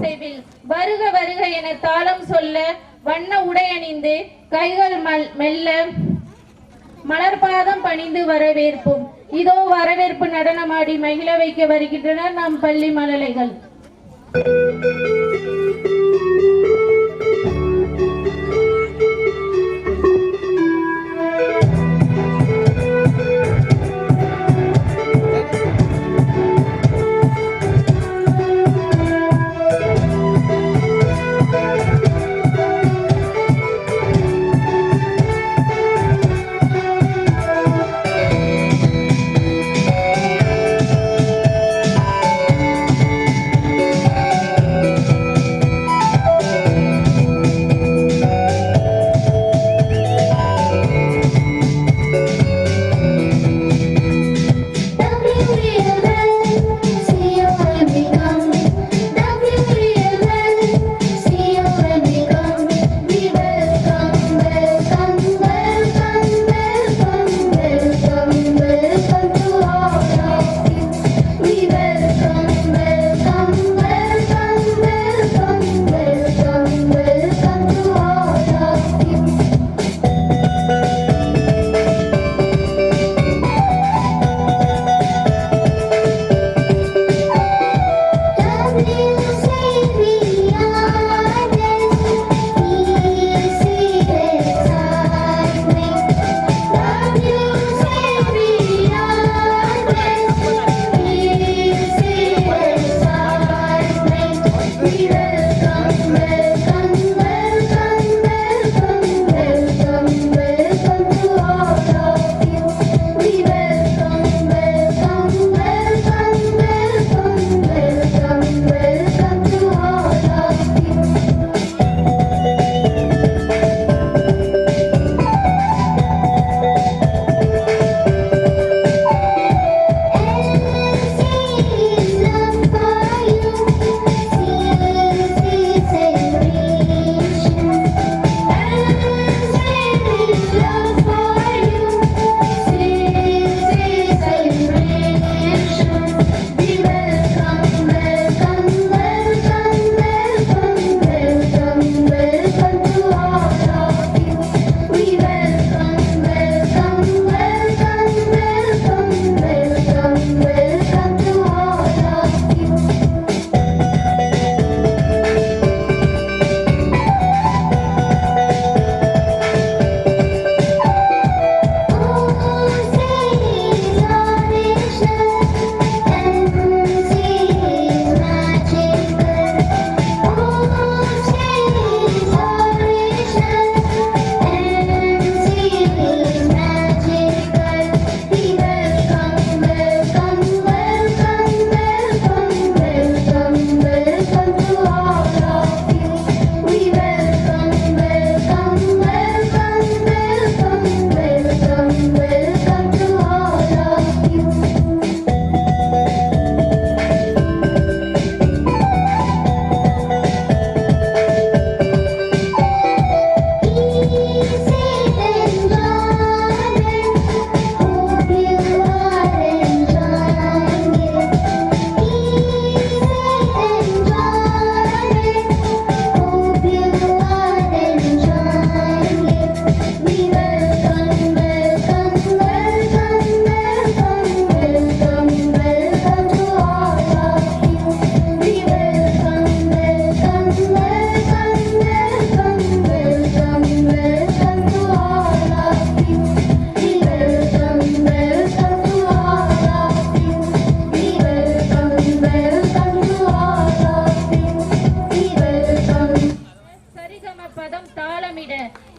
இசைவில் வருக வருக என தாளம் சொல்ல வண்ண உடை அணிந்து கைகள் மெல்ல மலர்பாதம் பணிந்து வரவேற்போம். இதோ வரவேற்பு நடனமாடி மகிழ வைக்க வருகின்றனர் நம் பள்ளி மழலைகள்.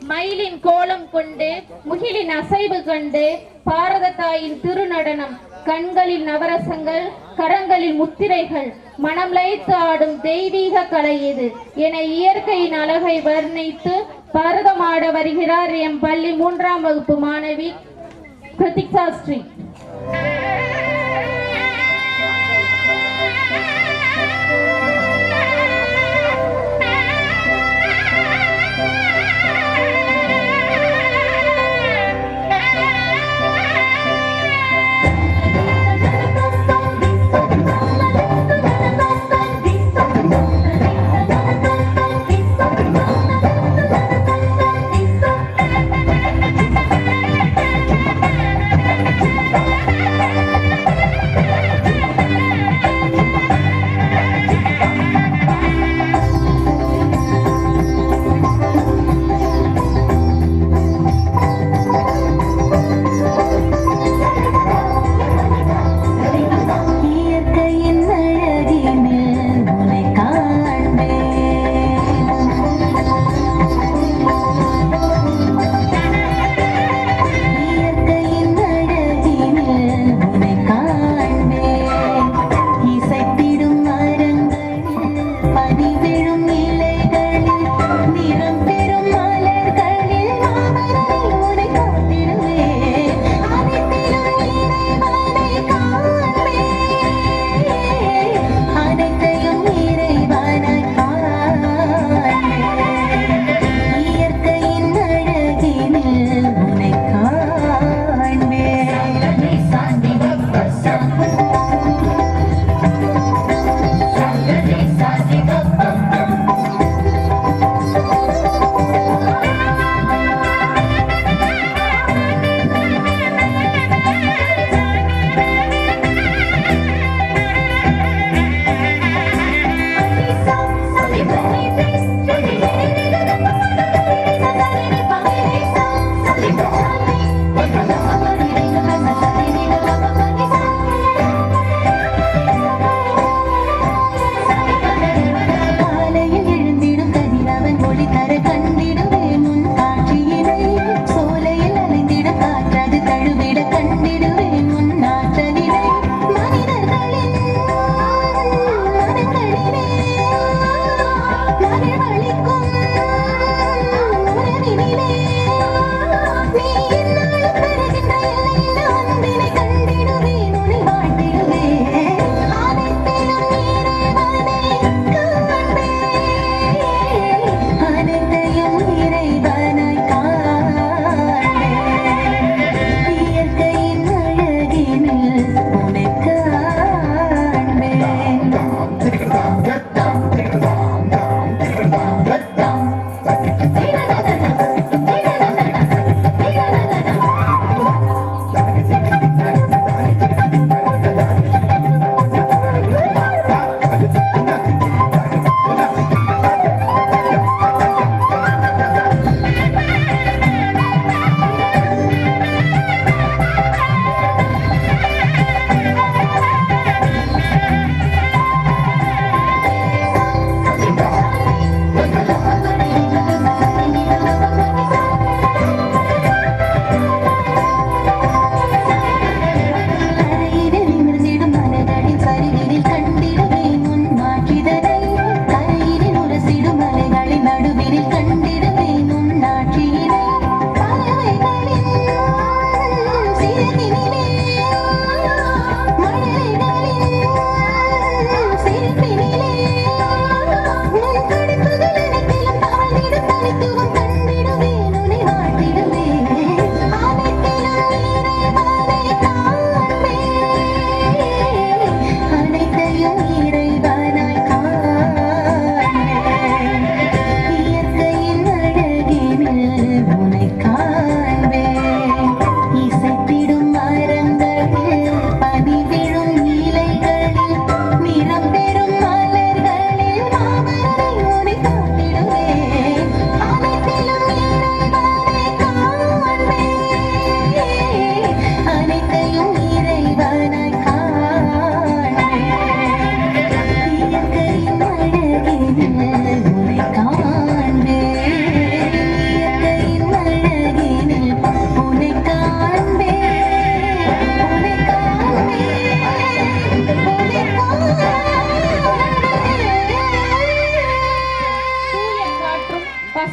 மயிலின் கோலம் கொண்டு முகிலின் அசைவு கண்டு பாரத தாயின் திருநடனம், கண்களில் நவரசங்கள், கரங்களில் முத்திரைகள், மனம் லயித்து ஆடும் தெய்வீக கலை இது என இயற்கையின் அழகை வர்ணித்து பரதமாட வருகிறார் எம் பள்ளி 3ஆம் வகுப்பு மாணவி கிருத்திகா ஸ்ரீ.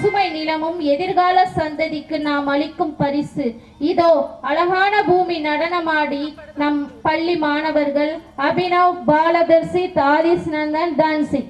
பசுமை நிலமும் எதிர்கால சந்ததிக்கு நாம் அளிக்கும் பரிசு. இதோ அழகான பூமி நடனமாடி நம் பள்ளி மாணவர்கள் அபினவ், பாலதர்ஷித், ஆதிஷ் நந்தன் டான்சிங்.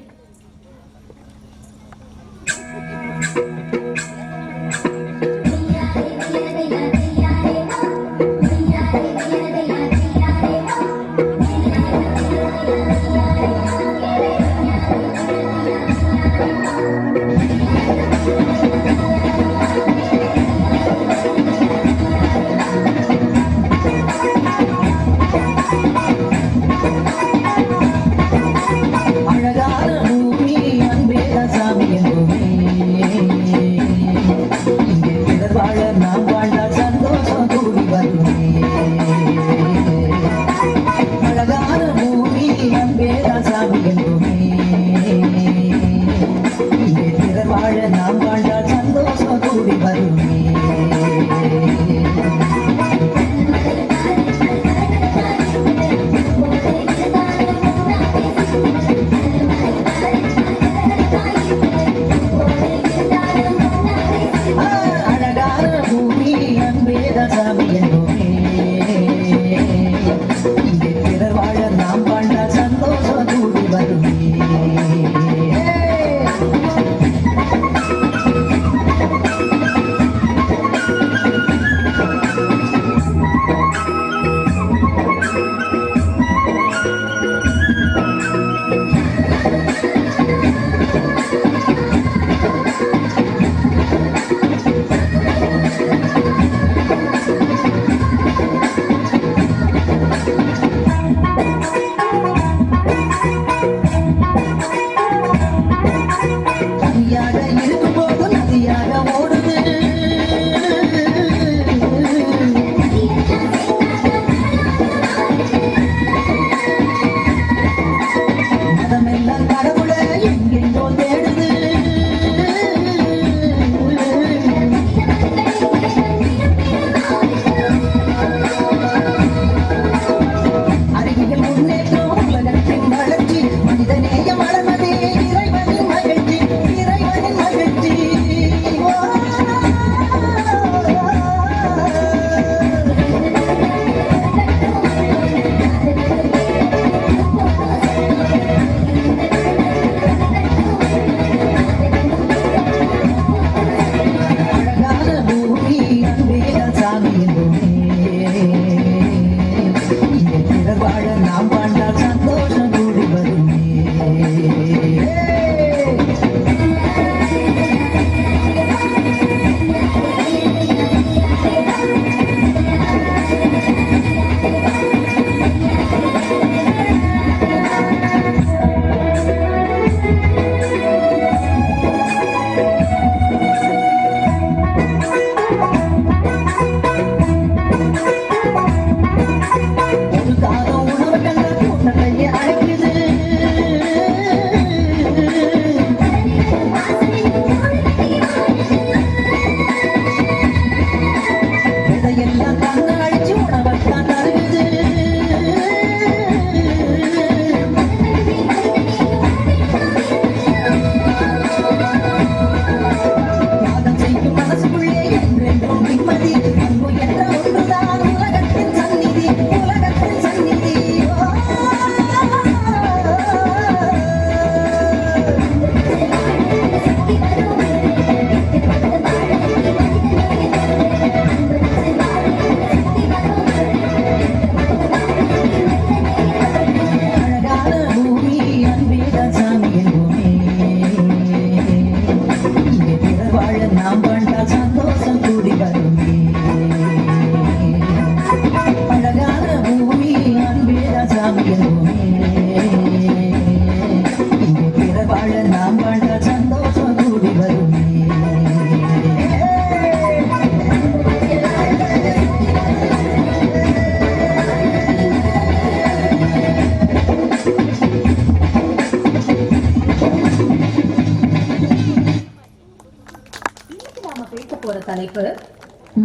தலைப்பு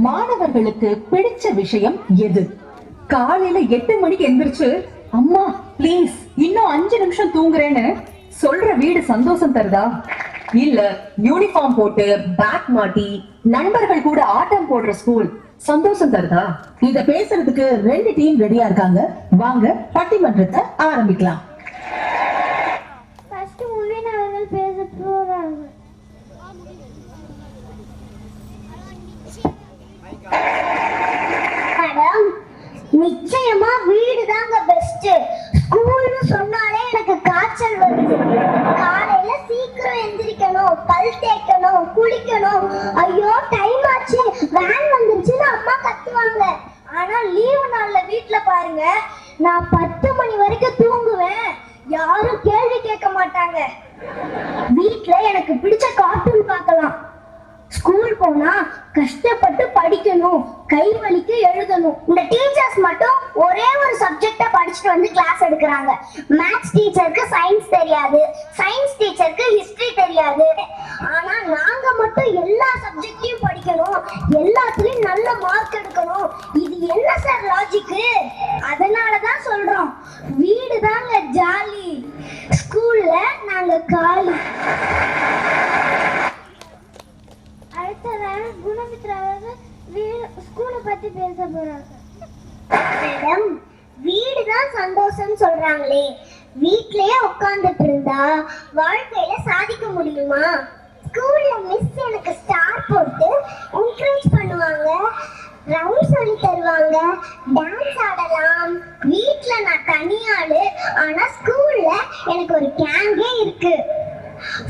மாணவர்களுக்கு பிடிச்ச விஷயம் எது? காலையில 8 மணிக்கு எந்திரிச்சு அம்மா ப்ளீஸ் இன்னும் 5 நிமிஷம் தூங்குறேன்னு சொல்ற வீடு சந்தோஷம் தருதா? இல்ல யூனிஃபார்ம் போட்டு பேக் மாட்டி நண்பர்கள் கூட ஆட்டம் போடுற ஸ்கூல் சந்தோஷம் தருதா? இத பேசுறதுக்கு 2 டீம் ரெடியா இருக்காங்க. வாங்க பட்டிமன்றத்தை ஆரம்பிக்கலாம். ஃபர்ஸ்ட் முன்னின் அவர்கள் பேச போறாங்க. மேடம், நிச்சயமா வீடு தாங்க பெஸ்ட். ஸ்கூல்னு சொன்னாலே எனக்கு காய்ச்சல் வருது. காலையில சீக்கிரம் எந்திரிக்கணும், பல் தேய்க்கணும், குளிக்கணும். ஐயோ டைம் ஆச்சு, வேன் வந்துருச்சுன்னு அம்மா கத்துவாங்க. ஆனா லீவு நாள்ல வீட்ல பாருங்க, நான் 10 மணி வரைக்கும் தூங்குவேன். யாரும் கேள்வி கேட்க மாட்டாங்க. வீட்ல எனக்கு பிடிச்ச கார்ட்டூன் பார்க்கலாம். ஸ்கூல் போனா கஷ்டப்பட்டு படிக்கணும், கை வலிக்க எழுதணும். இந்த டீச்சர்ஸ் மட்டும் ஒரே ஒரு சப்ஜெக்ட படிச்சுட்டு வந்து கிளாஸ் எடுக்கிறாங்க. மேத்ஸ் டீச்சருக்கு சயின்ஸ் தெரியாது, சயின்ஸ் டீச்சருக்கு ஹிஸ்டரி தெரியாது. ஆனா நாங்க மட்டும் எல்லா சப்ஜெக்டையும் படிக்கணும், எல்லாத்துலயும் நல்ல மார்க் எடுக்கணும். இது என்ன சார் லாஜிக்? அதனாலதான் சொல்றோம், வீடு தாங்க ஜாலி, ஸ்கூல்ல நாங்க காலி. அடுத்ததாக குணமித்ரா ஸ்கூலை பத்தி பேச போறாங்க. மேடம், வீடு தான் சந்தோஷம் சொல்றாங்களே, வீட்லயே உட்கார்ந்துட்டு இருந்தா வாழ்க்கையில சாதிக்க முடியுமா? ஸ்கூல்ல மிஸ் எனக்கு ஸ்டார் போட்டு என்கரேஜ் பண்ணுவாங்க, ரவுண்ட் சொல்லி தருவாங்க, டான்ஸ் ஆடலாம். வீட்ல நான் தனியாளு, ஆனா ஸ்கூல்ல எனக்கு ஒரு கேங்கே இருக்கு.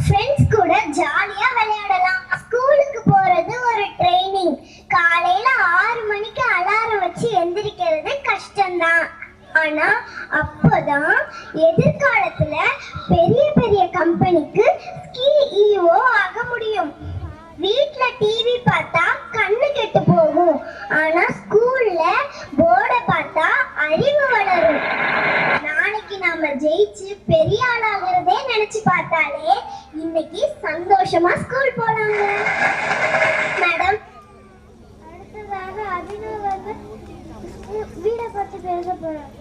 ஃப்ரெண்ட்ஸ் கூட ஜாலியா விளையாடலாம். ஸ்கூலுக்கு போறது ஒரு ட்ரைனிங். காலையில 6 மணிக்கு அலாரம் வச்சு எந்திரிக்கிறது கஷ்டம்தான். ஆனா அப்போதான் எதிர்காலத்துல பெரிய பெரிய கம்பெனிக்கு CEO ஆக முடியும். வீட்ல டிவி பார்த்தா கண்ணு கெட்டு போகும், ஆனா ஸ்கூல்ல போர்டை பார்த்தா அறிவு வளரும். நாளைக்கு நாம ஜெயிச்சு பெரிய ஆளாகிறதே நினைச்சு பார்த்தாலே இன்னைக்கு சந்தோஷமா ஸ்கூல் போலாங்க. மேடம், அடுத்ததாக அபினவ் வந்து வீடை பத்தி பேச போறாங்க.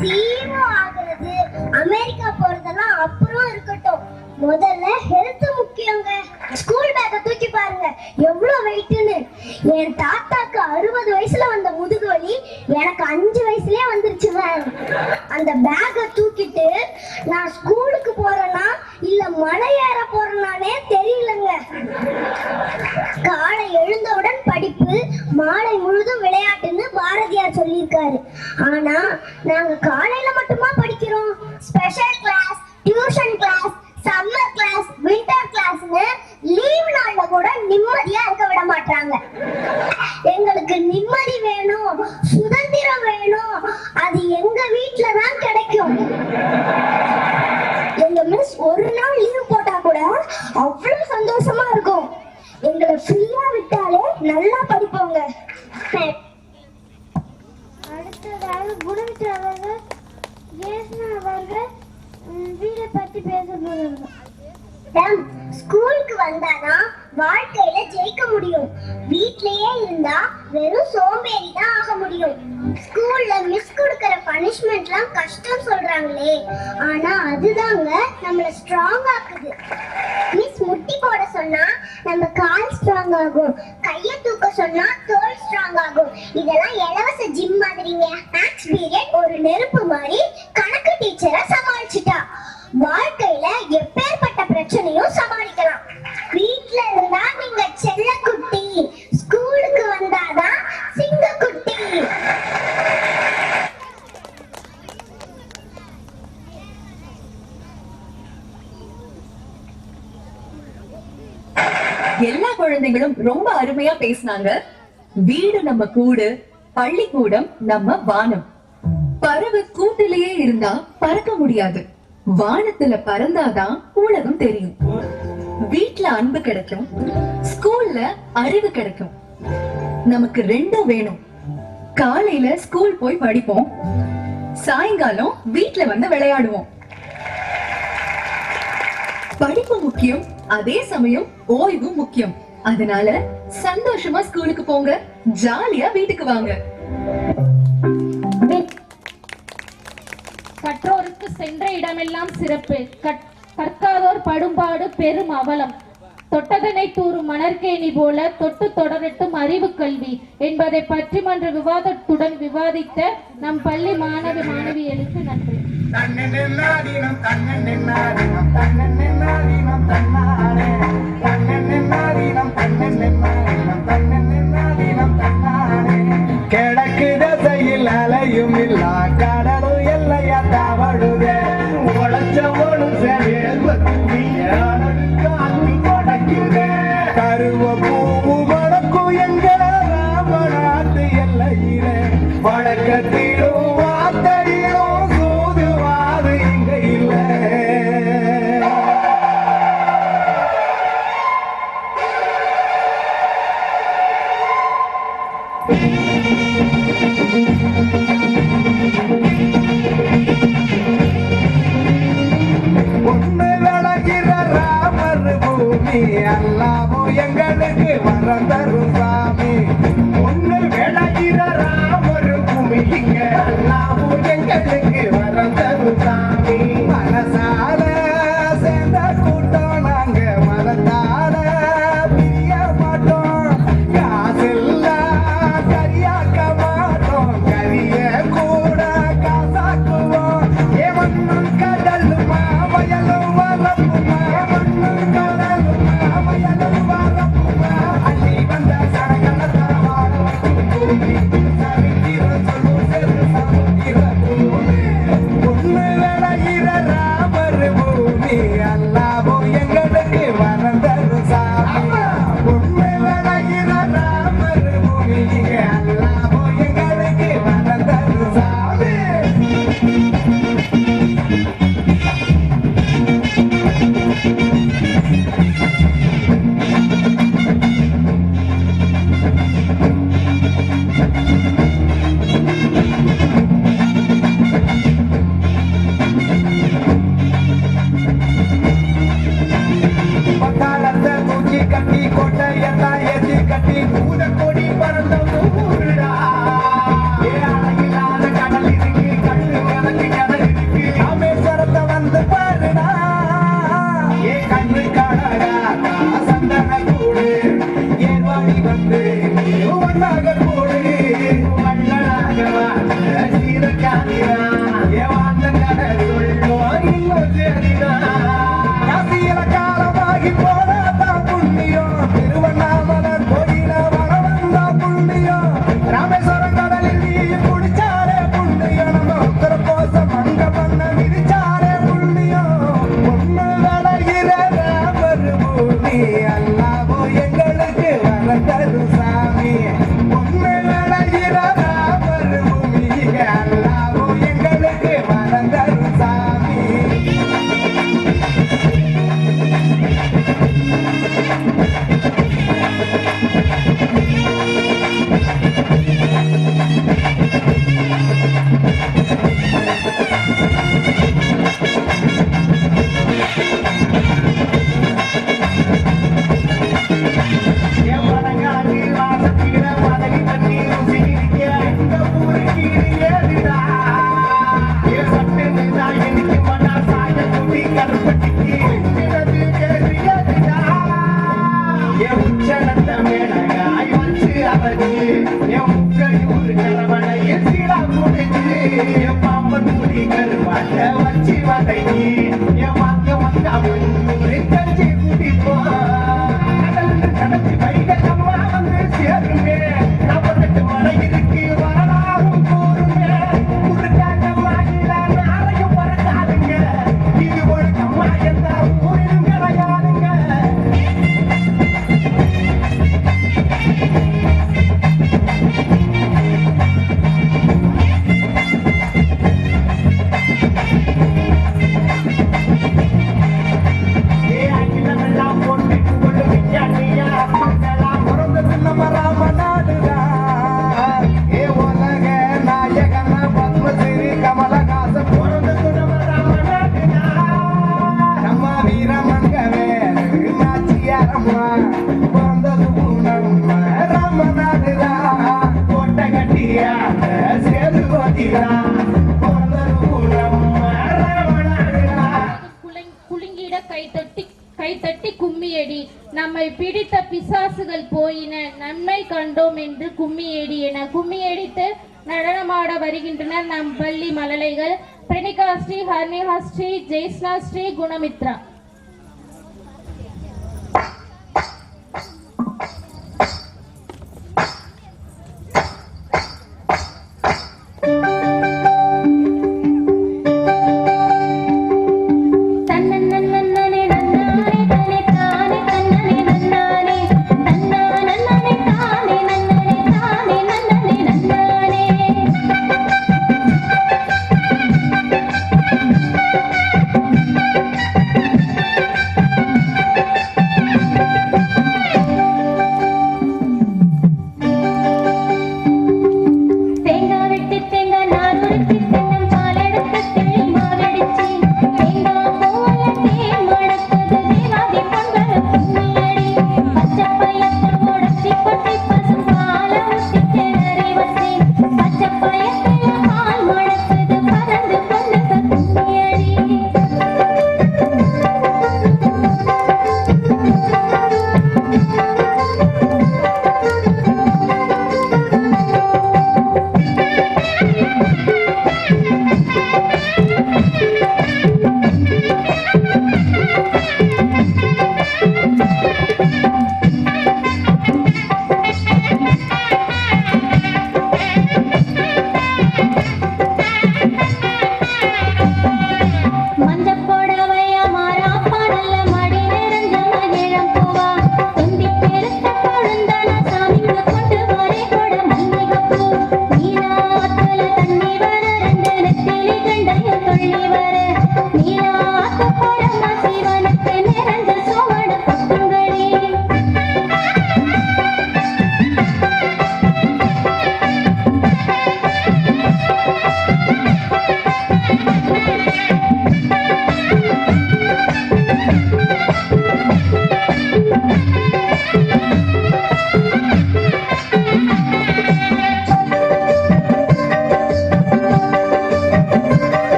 CEO ஆகிறது, அமெரிக்கா போறதெல்லாம் அப்புறம் இருக்கட்டும், முதல்ல ஹெல்த் முக்கியங்க. ஸ்கூல் பேக்க தூக்கி பாருங்க, எவ்வளவு வெயிட்னு. என் தாத்தாக்கு 60 வயசுல வந்த முதுகு வலி எனக்கு 5 வயசுலயே வந்துருச்சுங்க. அந்த பேக்க தூக்கிட்டு நான் ஸ்கூலுக்கு போறேன்னா இல்ல மலை ஏற போறேனானே தெரியலங்க. காலை எழுந்தவுடன் படிப்பு, மாலை முழுதும் விளையாட்டுன்னு பாரதியார் சொல்லியிருக்காரு. ஆனா நாங்க காலையில மட்டுமா படிக்கிறோம்? Special class, tuition class, summer class, winter கிளாஸ்னு லீவ் நாள்ல கூட நிம்மதியா இருக்க விட மாட்டாங்க. எங்களுக்கு நிம்மதி வேணும், சுதந்திரம் வேணும். அது எங்க வீட்ல தான் கிடைக்கும். எங்க மிஸ் ஒரு நாள் லீவ் போட்டா கூட அவ்வளவு சந்தோஷமா இருக்கும். எங்களை ஃப்ரீயா விட்டாலே நல்லா படிப்போங்க. அடுத்ததாக குணமித்ரா அவர்கள் வீடை பத்தி பேச போறாங்க. ஸ்கூலுக்கு வந்தாதான் வாழ்க்கையில ஜெயிக்க முடியும். வீட்லயே இருந்தா வெறும் சோம்பேறி தான் ஆக முடியும். ஸ்கூல்ல மிஸ் கொடுக்கிற பனிஷ்மெண்ட்லாம் கஷ்டம் சொல்றாங்களே, ஆனா அதுதாங்க நம்மள ஸ்ட்ராங் ஆக்குது. மிஸ் முட்டி போட சொன்னா நம்ம கால் ஸ்ட்ராங் ஆகும், கைய தூக்க சொன்னா தோல் ஸ்ட்ராங் ஆகும். இதெல்லாம் இலவச ஜிம் மாதிரிங்க. மேக்ஸ் பீரியட் ஒரு நெருப்பு மாதிரி கணக்கு டீச்சரை சமாளிச்சுட்டா வாழ்க்கையில எப்பேற்பட்ட பிரச்சனையும் சமாளிக்கலாம். வீட்ல இருந்தா நீங்க செல்லக்குட்டி, ஸ்கூலுக்கு வந்தாதான் சிங்கக்குட்டி. எல்லா குழந்தைகளும் ரொம்ப அருமையா பேசினாங்க. வீடு நம்ம கூடு, பள்ளிக்கூடம் நம்ம வானம். பறவை கூட்டிலேயே இருந்தா பறக்க முடியாது, வானத்துல பறந்தாதான் உலகம் தெரியும். வீட்ல அன்பு கிடைக்கும், ஸ்கூல்ல அறிவு கிடைக்கும். நமக்கு ரெண்டும் வேணும். காலையில ஸ்கூல் போய் படிப்போம், சாயங்காலம் வீட்ல வந்து விளையாடுவோம். படிப்பு முக்கியம், அதே சமயம் ஓய்வு முக்கியம். அதனால சந்தோஷமா ஸ்கூலுக்கு போங்க, ஜாலியா வீட்டுக்கு வாங்க. கற்றோருக்கு சென்ற இடமெல்லாம் சிறப்பு, கற்காதோர் படும்பாடு பெரும் அவலம், தொட்டதனை தூரும் மணற்கேணி போல தொட்டு தொடரட்டும் அறிவு கல்வி என்பதை பற்றிமன்ற விவாதத்துடன் விவாதித்த நம் பள்ளி மாணவியருக்கு நன்றி. கிழக்கு திசையில் அலையும் இல்லா கடலும் எல்லையா தவழுதே உழைச்சவனு கருவ பூவு மணக்கும் எங்கள் ராமநாட்டு எல்லையிலே வழக்கத்திலும் வார்த்தையிலும் சூதுவாது இங்க இல்லை. ஒண்ணு விளகிற ராமர் பூமி அல்லாமோ எங்களுக்கு வரம் தரும் சாமி. ஒண்ணு விளகிற ராமர் பூமி இங்க அல்லாமோ எங்களுக்கு வரம் தரும் சாமி. மனசால சேர்ந்த கூட்டம் நாங்க மனத்தால பிரிய மாட்டோம். காசெல்லாம் கரியாக்க மாட்டோம், கரிய கூட காசாக்குவோம். ஏவன்னும் கடலுமா வயலும் வரப்புமா, மண்ணும் கடலுமா வயலும் வரப்புமா, அள்ளி வந்த சரகலத்தை வாழும் சரித்திரம் சொல்லும் செரு சமுத்திரம் பூமி. ஒண்ணு விளையிற ராமர் பூமி அல்லாமோ எங்களுக்கு வரம் தரும் சாமி. ஒண்ணு விளையிற ராமர் பூமி அல்லாமோ எங்களுக்கு வரம் தரும் சாமி. பட்டாளத்தை தூக்கி கட்டி கோட்டையெல்லாம் ஏற்றி கட்டி ஊத கொடி பறந்த ஊருடா. ஏ அழகில்லாத கடல் இருக்கு, கண்ணு எனக்கு கடல் இருக்கு, ராமேஸ்வரத்தை வந்து பாருடா. ஏ கண்ணு கடடா சந்தன கூடு, ஏர்வாடி வந்து ஒன்னாக கூடு, மன்னனாகவா சீரக்காதிரா, ஏ வாழ்ந்த கடல் சொல்லுவான் இன்னும் சரிடா. காசியில காலமாகி போனாதான் புண்ணியம், திருவண்ணாமலை கோயில வர வந்தா புண்ணியம், ராமேஸ்வரம் கடலில் நீ குடிச்சாரே புண்ணியம், நம்ம உத்தர கோசம் அங்க பண்ண விரிச்சாரே புண்ணியம். ஒண்ணு விளைகிற ராமர் பூமி அல்லாமோ எங்களுக்கு வரம் தரும் சாமி. ஒண்ணு விளைகிற ராமர் பூமி அல்லாமோ எங்களுக்கு வரம் தரும் சாமி. என் மனங்காலி வாசத்தில மதனி தண்ணி ருசி இருக்க இந்த ஊருக்கு ஏறிடா. என் சட்டை நின்றா எனக்கு மனா சாய குட்டி கருப்பட்டிக்கு பிறகு ஏறியதுடா. என் உச்சனத்த மேலகாய் வச்சு அரைச்சு, என் முக்கடி ஒரு கரவனை என் சீடா கொடுத்து, என் பாம்பன் முடி கருவாட்ட வச்சு வதங்கி, என் வாங்க வந்தா முன்னூறு கஞ்சி குடிப்போம். கடத்தி வைகள் அம்மா வந்து சேருங்க, 48 மலை இருக்கு வரலாறும் கூறுங்க, உருக்காக மாநில நாளையும் பறக்காதுங்க, இது ஒரு அம்மா எந்த ஊரிலும் கிடையாதுங்க. சேது நம்மை பிடித்த பிசாசுகள் போயின, நன்மை கண்டோம் என்று கும்மியேடி என கும்மியடித்து நடனமாட வருகின்றனர் நம் பள்ளி மழலைகள். பிரணிகா ஸ்ரீ, ஹர்னிகா ஸ்ரீ, ஜெய்ஸ்னா ஸ்ரீ, குணமித்ரா.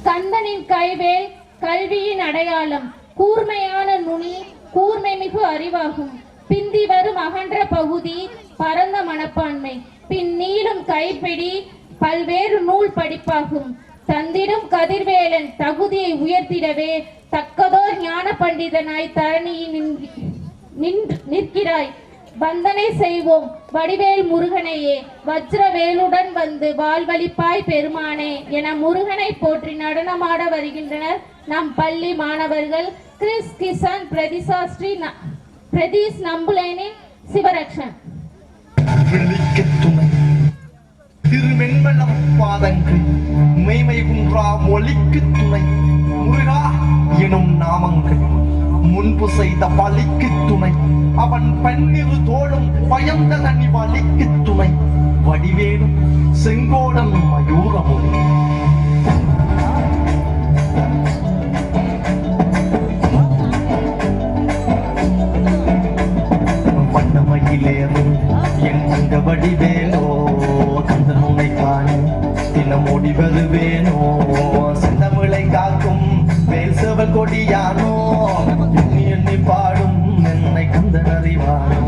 கந்தனின் கைவேல் கல்வியின் அடையாளம், கூர்மையான நுனி கூர்மை மிகு அறிவாகும். பிந்தி வரும் அகன்ற பகுதி பரந்த மனப்பான்மை, பின் நீளும் கைப்பிடி பல்வேறு நூல் படிப்பாகும். தந்திடும் கதிர்வேலன் தகுதியை உயர்த்திடவே தக்கதோர் ஞான பண்டிதனாய் தரணியில் நிற்கிறாய். வந்தனை செய்வோம் வடிவேல் முருகனையே, வஜ்ரவேலுடன் வந்து வாழ்வழிப்பாய் பெருமானே என முருகனை போற்றி நடனமாட வருகின்றனர் நம் பள்ளி மாணவர்கள். கிறிஸ் கிசான் பிரதிசாஸ்ரீ பிரதீஷ் நம்புலேனி சிவரக்ஷன். திருமென்மலம் பாதங்கள் மெய்மை குன்றா மொழிக்கு துணை, முருகா எனும் நாமங்கள் முன்பு செய்த பலிக்கு துணை, அவன் பன்னிரு தோளும் பயந்த தனி வலிக்கு துணை, வடிவேலும் செங்கோடன் மயூரமும் தங்க வடிவேலோ கந்தன் உன்னை காணும் தினம் ஓடி வருவேனோ செந்தமிழை காக்கும் வேல் செவல் கொடியானோ எண்ணி எண்ணி பாடும் என்னை கந்தன் அறிவானோ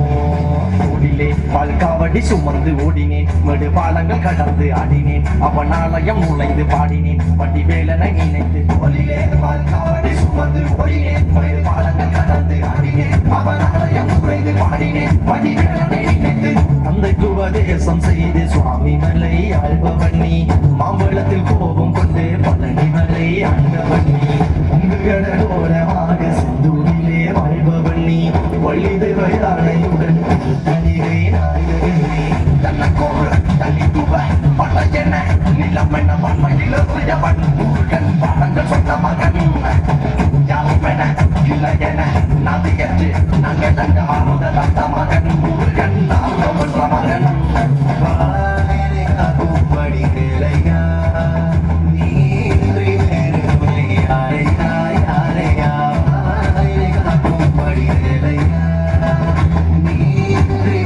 ஓடிலே பால்காவடி சுமந்து ஓடினேன் மேடு பாலங்கள் கடந்து ஆடினேன் அவன் ஆலயம் நுழைந்து பாடினேன் வடிவேலனை நினைத்து ஓடிலே பால்காவடி சுமந்து ஓடினேன் மேடு பாலங்கள் கடந்து ஆடினேன் அவன் ஆலயம் நுழைந்து பாடினேன் வடிவேலனை நினைத்து தந்தைக்கு உபதேசம் செய்து சுவாமி மலை ஆழ்பவன் நீ மாம்பழத்தில் கோபம் கொண்டு பழனி மலை ஆழ்பவன் நீ உங்களோரமாக செந்தூரிலே வாழ்பவன் நீ வள்ளிது வயதானையுடன் தனிகை நாயகனே தன்னக்கோர தனித்துவ பழையன நிலமென மண்மையில் எறியவன் முருகன் பாடங்கள் சொன்ன மகன் யாருமென இல்லையென நதியற்று நாங்கள் தங்க ஆறுத தந்த மகன் முருகன் நாகவன் மகன் படி நிலையா நீன்றி யாரையா யாரையா படி நிலையா நீன்றி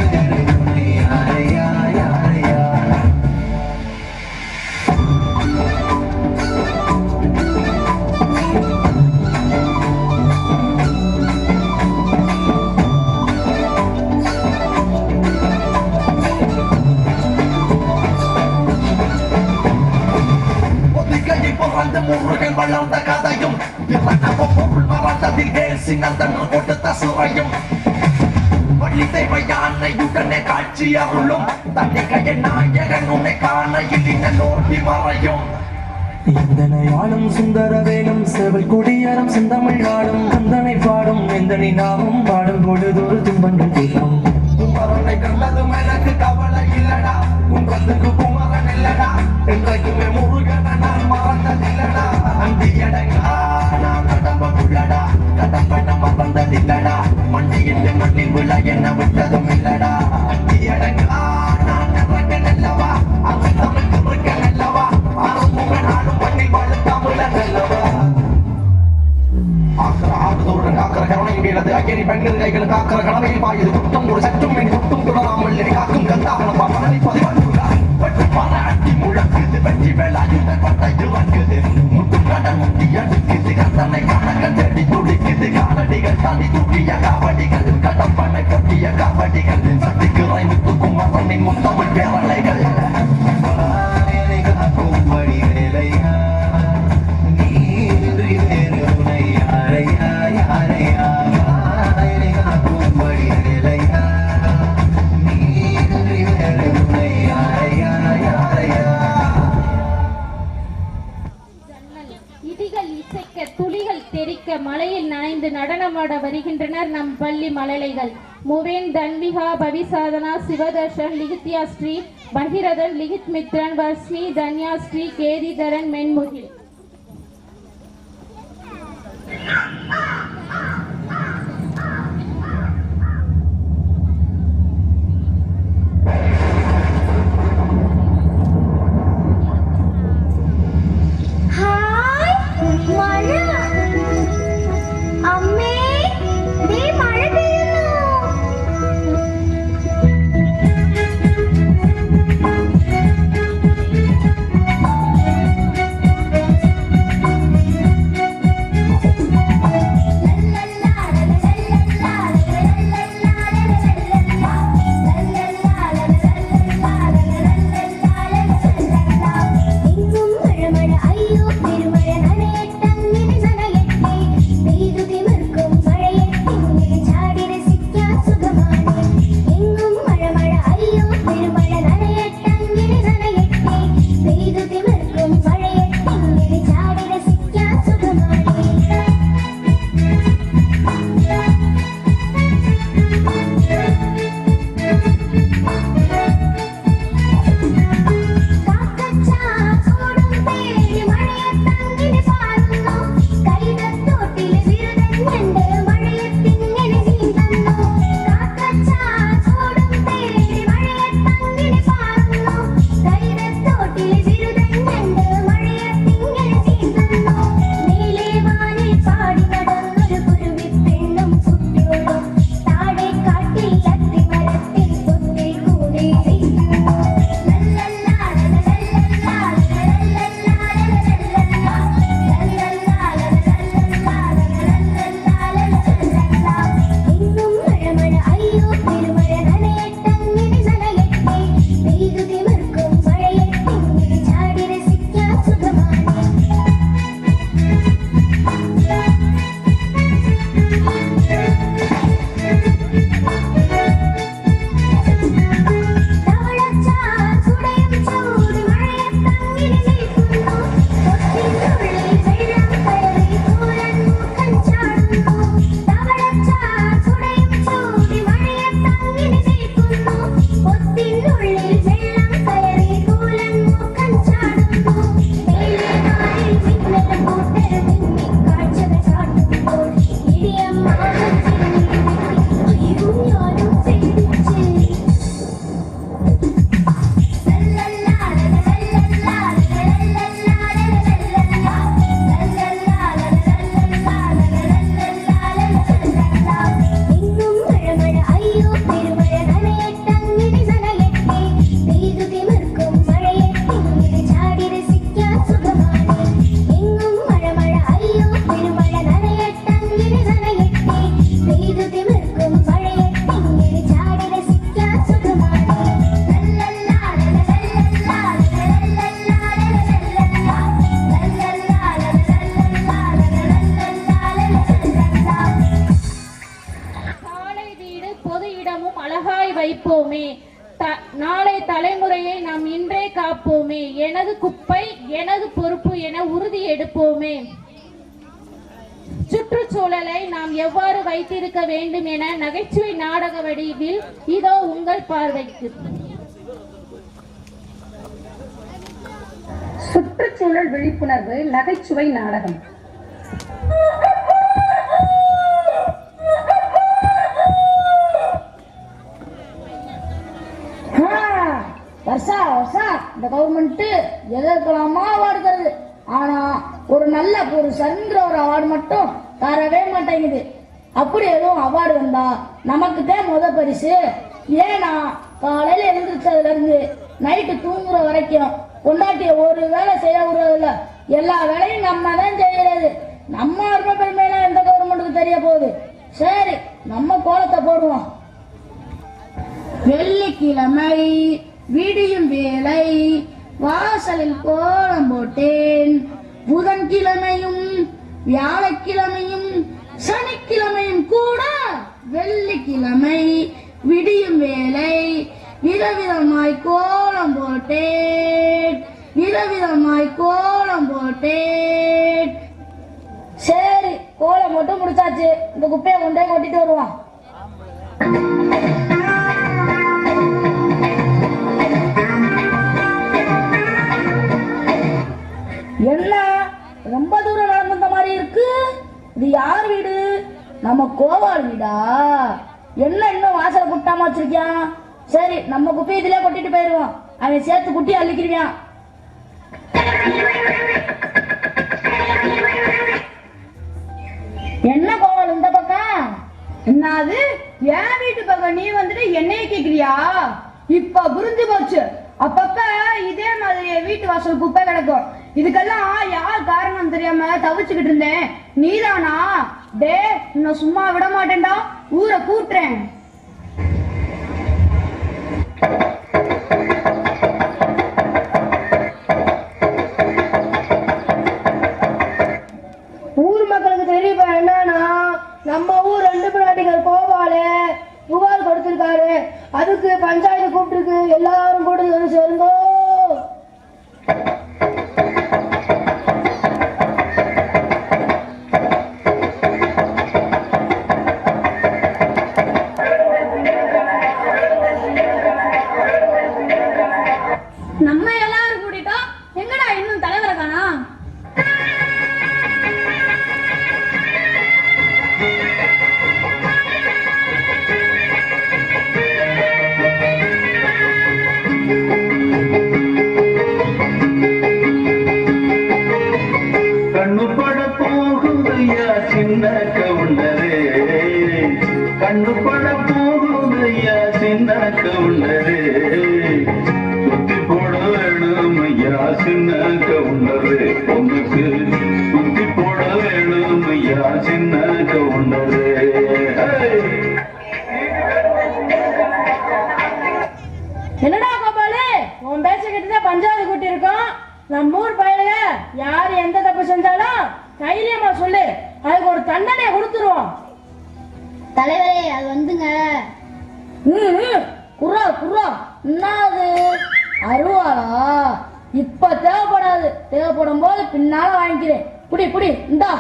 யாரையா யாரையா பிறந்த முருகன் வளர்ந்த கதையும் பொருள் மறந்ததில் வேசினந்தன் கொடுத்த சுவையும் வள்ளி தேவை யானையுடனே காட்சி அருளும் தன்னிகைய நாயகன் உன்னை காண இல்லின நோட்டி மறையும் எந்தனை ஆளும் சுந்தரவேலும் செவல் கொடியரம் செந்தமிழ் ஆளும் கந்தனை பாடும் எந்தனை நாமும் பாடும் பொழுதொரு துன்பங்கள் தீர்க்கும் குமரனை கண்டதும் எனக்கு கவலை இல்லடா குன்றத்துக்கு குமரன் இல்லடா என்றைக்குமே முருகனை நான் மறந்ததில்லடா அந்தியடங்கா நான் கடம்புள்ளடா கடம்ப நம்ம வந்ததில்லடா மண்டியில் மண்ணில் விழ என்ன விட்டதும் இல்லடா அந்தியடங்கா நான் இறங்கன் அல்லவா அங்கு தமிழ் இருக்கன் அல்லவா ஆறுமுக நாடும் மண்ணில் வாழ தமிழன் அல்லவா காக்கிற கருணையில் வீழது அக்கேரி பெண்கள் கைகள் காக்கிற கடமையில் பாயுது குட்டம் ஒரு சற்றும் மீன் குட்டும் தொடராமல் காக்கும் கந்தாகனம் பவனனை பதிவாண்டுள்ளார் பட்டு பாராட்டி முழக்குது வெற்றி வேலாயுதன் பட்டையில் வங்குது முட்டு கடல் முட்டி அடுக்குது கந்தனை கணக்கன் தேடி துடிக்குது காலடிகள் தாண்டி தூக்கிய காவடிகள் கடம்பனை கட்டிய காவடிகள் சக்திக்கு ரைமுத்து குமரனின் முத்தமிழ் பேரலைகள் காக்கும் வழி வேலையா நீன்றி வேறு உனை யாரையா யாரையா காக்கும் வழி வேலையா நீன்றி வேறு உனை யாரையா யாரையா இடிகள் இசைக்க துளிகள் தெறிக்க மலையில் நனைந்து நடனமாட வருகின்றனர் நம் பள்ளி மழலைகள் முவேன் தன்விகா பவிசாதனா சிவதர்ஷன் லிகித்யா ஸ்ரீ பகிரதன் லிகித் மித்ரன் வர்ஷி தன்யா ஸ்ரீ கேதிதரன் மென்முகில் மழை காப்போமே, எனது குப்பை எனது பொறுப்பு என உறுதி எடுப்போமே. சுற்றுச்சூழலை நாம் எவ்வாறு வைத்திருக்க வேண்டும் என நகைச்சுவை நாடக வடிவில் இதோ உங்கள் பார்வைக்கு. சுற்றுச்சூழல் விழிப்புணர்வு நகைச்சுவை நாடகம். வருஷா வருஷம் இந்த கவர்மெண்ட் எதற்கெல்லாமா அவார்டு தருது, ஆனா ஒரு நல்ல புருஷன்ற ஒரு அவார்டு மட்டும் தரவே மாட்டேங்குது. அப்படி எதுவும் அவார்டு வந்தா நமக்கு தான் முத பரிசு. ஏன்னா காலையில எழுந்திரிச்சதுல இருந்து நைட்டு தூங்குற வரைக்கும் கொண்டாட்டிய ஒரு வேலை செய்ய விடுறதில்ல, எல்லா வேலையும் நம்ம தான் செய்யறது. நம்ம அருமை பெருமையெல்லாம் எந்த கவர்மெண்ட்டுக்கு தெரிய போகுது? சரி, நம்ம கோலத்தை போடுவோம். வெள்ளிக்கிழமை விடியும் வேலை வாசலில் கோலம் போட்டேன். புதன்கிழமையும் வியாழக்கிழமையும் சனிக்கிழமையும் கூட வெள்ளிக்கிழமை விடியும் வேலை விதவிதமாய் கோலம் போட்டேன், விதவிதமாய் கோலம் போட்டேன். சரி, கோலம் போட்டு முடிச்சாச்சு. இந்த குப்பையை கொண்டே கொட்டிட்டு வருவான். என்ன ரொம்ப தூரம் நடந்த மாதிரி இருக்கு? இது யார் வீடு? நம்ம கோவால் வீடா? என்ன இன்னும் வாசலை குட்டாம வச்சிருக்கான்? சரி, நம்ம குப்பையை இதுல கொட்டிட்டு போயிருவோம். அவன் சேர்த்து குட்டி அள்ளிக்கிடுவான். என்ன கோவால் இந்த பக்கம்? என்னது என் வீட்டு பக்கம் நீ வந்துட்டு என்னைய கேக்குறியா? இப்ப புரிஞ்சு போச்சு. அப்பப்ப இதே மாதிரி வீட்டு வாசல் குப்பை கிடக்கும். இதுக்கெல்லாம் யார் காரணம் தெரியாம தவிச்சுக்கிட்டு இருந்தேன். நீதானா? டே, இன்னும் சும்மா விட மாட்டேன்டா, ஊரை கூட்டுறேன். ஊர் மக்களுக்கு தெரியுமா என்னன்னா, நம்ம ஊர் 2 பிள்ளைகள் கோபாலு புகார் கொடுத்திருக்காரு. அதுக்கு பஞ்சாயத்து கூப்பிட்டுருக்கு. எல்லாரும் கூட சேருங்கோ. நம்ம எல்லாரும் கூட்டிட்டோம், எங்கடா இன்னும் தலைவரை காணா? கண்ணுபட போகுதையா சின்ன கவுண்டரே, கண்ணுபட போகுதையா சின்ன கவுண்டரே, சுத்தி போட வேணும் ஐயா சின்ன கவுண்டரே, உனக்கு சுத்தி போட வேணும் ஐயா சின்ன கவுண்டரே. என்னடா கோபாலு, உன் பேச்ச கிட்டதான் பஞ்சாயத்து கூட்டி இருக்கோம். நம்ம ஊர் பயில யாரு எந்த தப்பு செஞ்சாலும் தைரியமா சொல்லு, அதுக்கு ஒரு தண்டனை கொடுத்துருவோம். தலைவரே, அது வந்துங்க. குர்ரா குர்ரா, என்னது அருவாளா? இப்ப தேவைப்படாது, தேவைப்படும் போது பின்னால வாங்கிக்கிறேன். புடி புடி, இந்தா.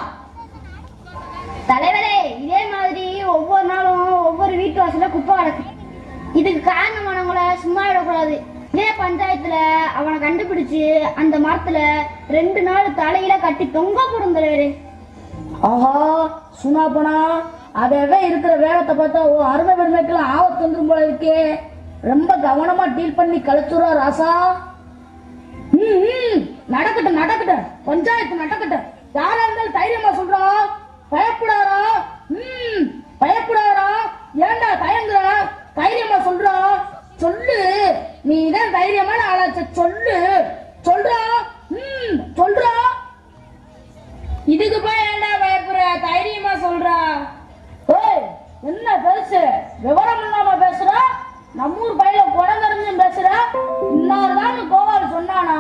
தலைவரே, இதே மாதிரி ஒவ்வொரு நாளும் ஒவ்வொரு வீட்டு வாசல்ல குப்பை கிடக்கு. இதுக்கு காரணமானவங்கள சும்மா விடக்கூடாது. இதே பஞ்சாயத்துல அவனை கண்டுபிடிச்சு அந்த மரத்துல 2 நாள் தலையில கட்டி தொங்க போடும் தலைவரே. ஆஹா, சுனா போனா அதவே இருக்கிற வேகத்தை பார்த்தா அருமை பெருமைக்கெல்லாம் ஆபத்து வந்துடும் போல இருக்கே. ரொம்ப கவனமா டீல் பண்ணி கலைச்சுரா ராசா. நடக்கட்டும் நடக்கட்டும், பஞ்சாயத்து நடக்கட்டும். யாரா இருந்தாலும் தைரியமா சொல்றா, பயப்படாரா? பயப்படாரா? ஏண்டா தயங்குற? தைரியமா சொல்றா, சொல்லு. நீதான் தைரியமான ஆளாச்ச, சொல்லு. சொல்றா, சொல்றா. இதுக்கு போய் ஏண்டா பயப்படுற? தைரியமா சொல்றா. ஏய், என்ன பேசு? விவரம் இல்லாம பேசுற? நம்மூர் பையில குழந்தறிஞ்சும் பேசுற? இன்னொருதான் கோபால் சொன்னானா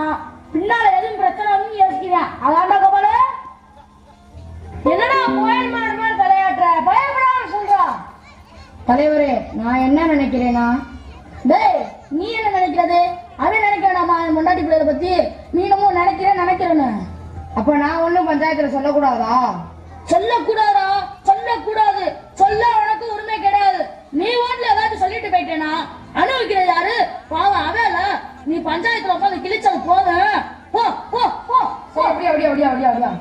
பின்னால எதுவும் பிரச்சனை யோசிக்கிறேன். அதாண்டா கோபாலு. என்னடா கோயில் மாடு தலையாட்டுற? பயப்படாம சொல்றா. தலைவரே, நான் என்ன நினைக்கிறேனா? டேய், நீ என்ன நினைக்கிறது? அவன் நினைக்கிறாமா? பொண்டாட்டி பிள்ளைகளை பத்தி நீ நம்ம நினைக்கிறேன்னு. அப்ப நான் ஒண்ணும் பஞ்சாயத்துல சொல்லக்கூடாதா? சொல்லக்கூடாதா? சொல்லக்கூடாது. சொல்ல உனக்கு உரிமை கிடையாது. நீ வீட்டுல ஏதாவது சொல்லிட்டு போயிட்டேனா அனுபவிக்கிறது யாரு? பாவம் அவல. நீ பஞ்சாயத்துல உட்காந்து கிழிச்சது போதும். போ போ போ. அப்படியா